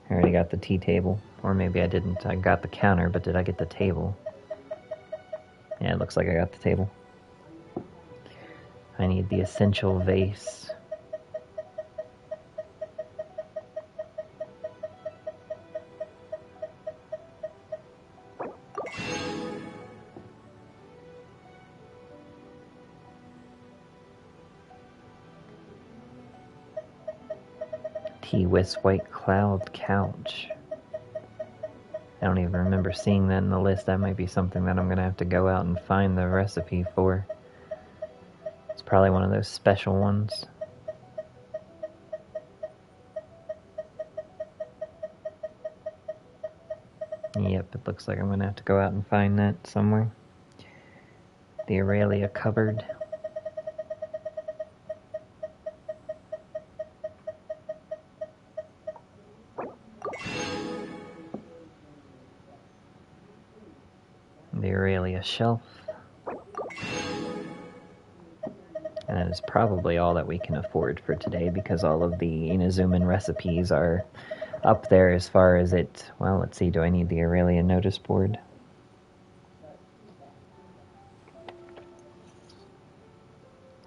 I already got the tea table, or maybe I didn't. I got the counter, but did I get the table? Yeah, it looks like I got the table. I need the essential vase. Tea-Whisk White Cloud Couch. I don't even remember seeing that in the list. That might be something that I'm going to have to go out and find the recipe for. It's probably one of those special ones. Yep, it looks like I'm going to have to go out and find that somewhere. The Aurelia cupboard. The Aurelia shelf. And that is probably all that we can afford for today, because all of the Inazuman recipes are up there as far as it... Well, let's see, do I need the Aurelia notice board?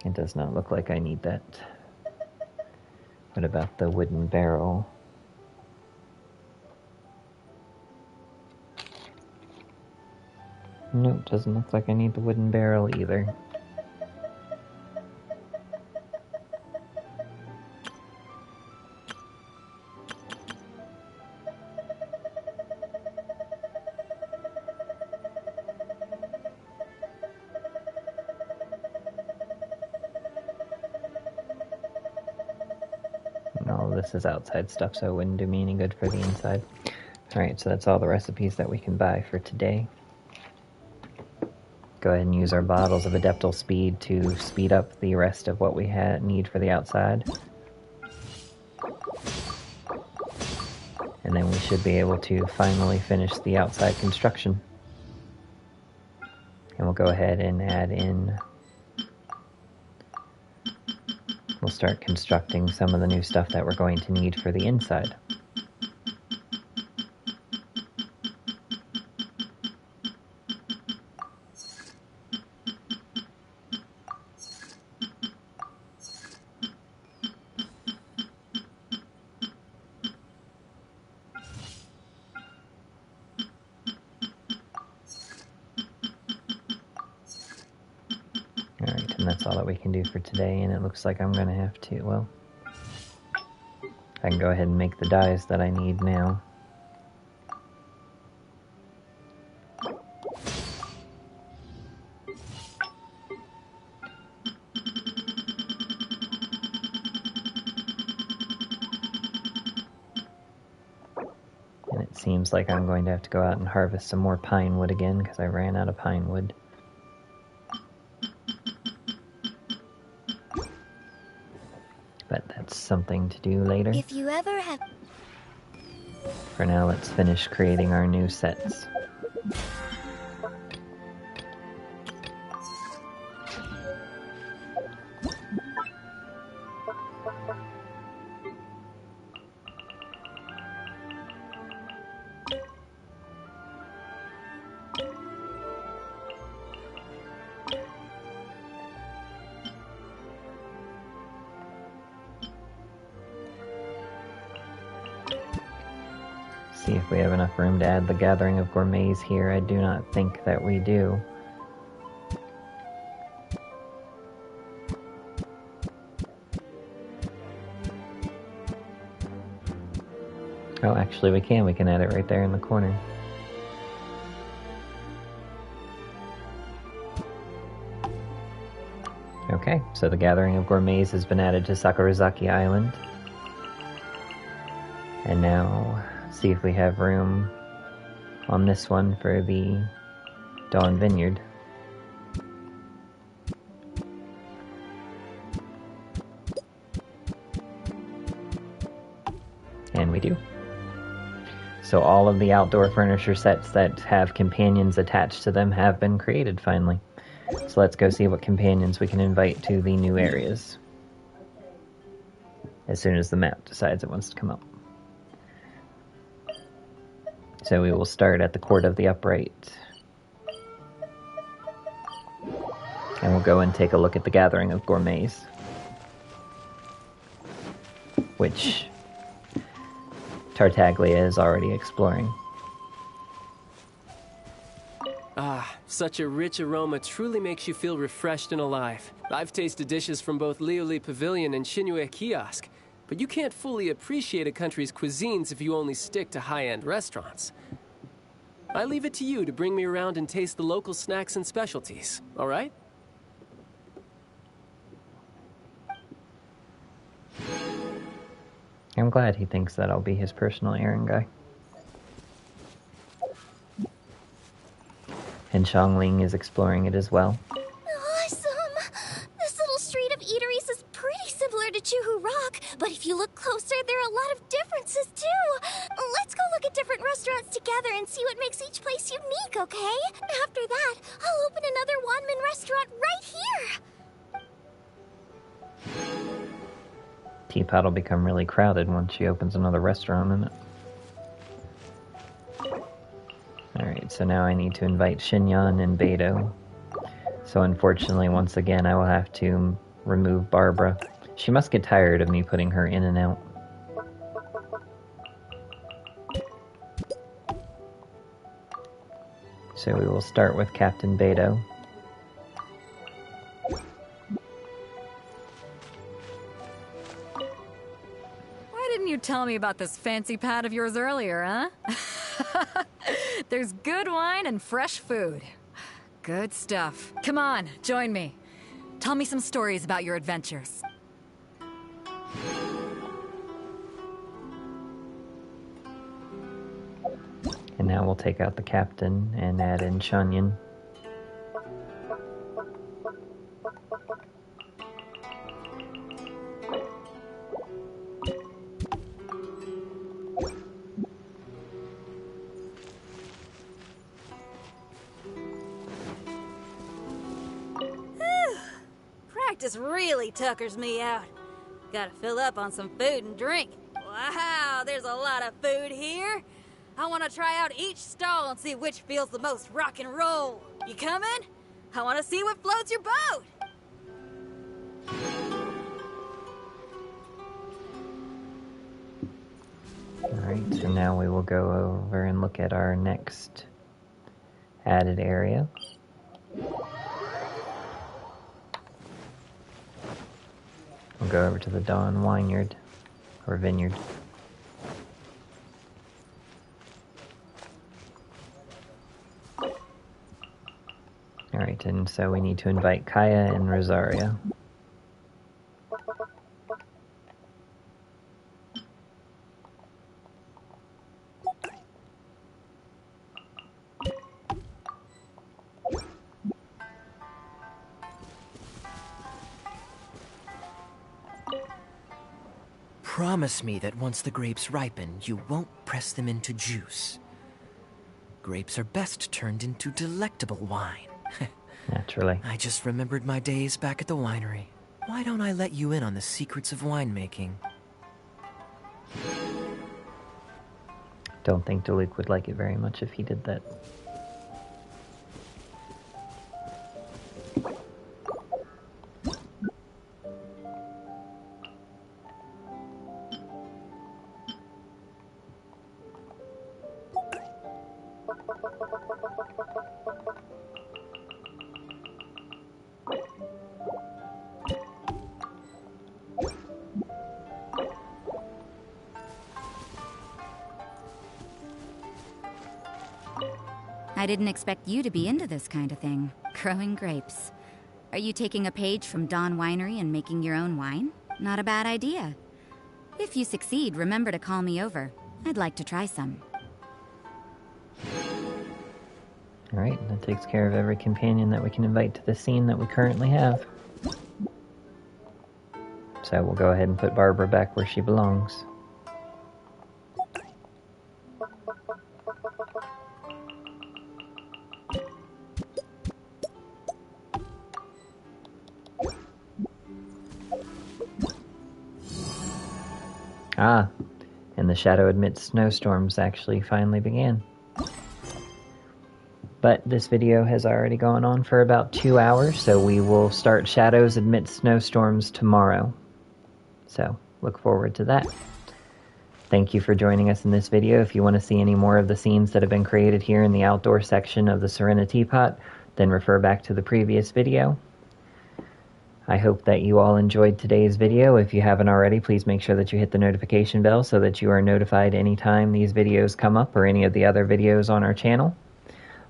It does not look like I need that. What about the wooden barrel? Nope, doesn't look like I need the wooden barrel either. And all of this is outside stuff, so it wouldn't do me any good for the inside. Alright, so that's all the recipes that we can buy for today. Go ahead and use our bottles of Adeptal Speed to speed up the rest of what we need for the outside. And then we should be able to finally finish the outside construction. And we'll go ahead and add in... We'll start constructing some of the new stuff that we're going to need for the inside. Alright, and that's all that we can do for today, and it looks like I'm going to have to, well, I can go ahead and make the dyes that I need now. seems like I'm going to have to go out and harvest some more pine wood again, because I ran out of pine wood. But that's something to do later. If you ever have... For now, let's finish creating our new sets. See if we have enough room to add the Gathering of Gourmets here. I do not think that we do. Oh, actually we can. We can add it right there in the corner. Okay, so the Gathering of Gourmets has been added to Sakurazaki Island. And now, see if we have room on this one for the Dawn Vineyard. And we do. So all of the outdoor furniture sets that have companions attached to them have been created finally. So let's go see what companions we can invite to the new areas as soon as the map decides it wants to come up. So we will start at the Court of the Upright. And we'll go and take a look at the Gathering of Gourmets, which Tartaglia is already exploring. Ah, such a rich aroma truly makes you feel refreshed and alive. I've tasted dishes from both Liuli Pavilion and Shinue Kiosk, but you can't fully appreciate a country's cuisines if you only stick to high-end restaurants. I leave it to you to bring me around and taste the local snacks and specialties, all right? I'm glad he thinks that I'll be his personal errand guy. And Xiangling is exploring it as well. Awesome! This little street of eateries is pretty similar to Chuhu Rock, but if you look closer, there are a lot of differences too. Let's go look at different restaurants together and see what makes each place unique, okay? After that, I'll open another Wanmin restaurant right here! Teapot will become really crowded once she opens another restaurant in it. Alright, so now I need to invite Xinyan and Beidou. So unfortunately, once again, I will have to remove Barbara. She must get tired of me putting her in and out. So we will start with Captain Beto. Why didn't you tell me about this fancy pad of yours earlier, huh? There's good wine and fresh food. Good stuff. Come on, join me. Tell me some stories about your adventures. And now we'll take out the captain and add in Xinyan. Practice really tuckers me out. Gotta fill up on some food and drink. Wow, there's a lot of food here. I want to try out each stall and see which feels the most rock and roll. You coming? I want to see what floats your boat. Alright, so now we will go over and look at our next added area. We'll go over to the Dawn Vineyard, or Vineyard. Alright, and so we need to invite Kaya and Rosaria. promise me that once the grapes ripen, you won't press them into juice. Grapes are best turned into delectable wine. Naturally. I just remembered my days back at the winery. Why don't I let you in on the secrets of winemaking? Don't think Diluc would like it very much if he did that. I didn't expect you to be into this kind of thing. Growing grapes. Are you taking a page from Dawn Winery and making your own wine? Not a bad idea. If you succeed, remember to call me over. I'd like to try some. Alright, that takes care of every companion that we can invite to the scene that we currently have. So we'll go ahead and put Barbara back where she belongs. Ah, and the Shadow Admits snowstorms actually finally began. But this video has already gone on for about 2 hours, so we will start Shadows Admit Snowstorms tomorrow. So, look forward to that. Thank you for joining us in this video. If you want to see any more of the scenes that have been created here in the outdoor section of the Serentia Teapot, then refer back to the previous video. I hope that you all enjoyed today's video. If you haven't already, please make sure that you hit the notification bell so that you are notified anytime these videos come up or any of the other videos on our channel.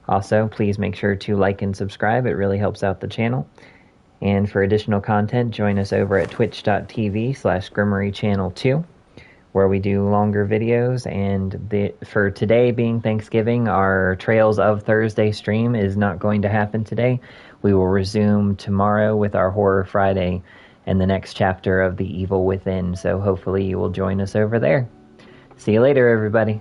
Also, please make sure to like and subscribe. It really helps out the channel. And for additional content, join us over at twitch.tv/GrimmeryChannel2, where we do longer videos. And for today being Thanksgiving, our Trails of Thursday stream is not going to happen today. We will resume tomorrow with our Horror Friday and the next chapter of The Evil Within, so hopefully you will join us over there. See you later, everybody.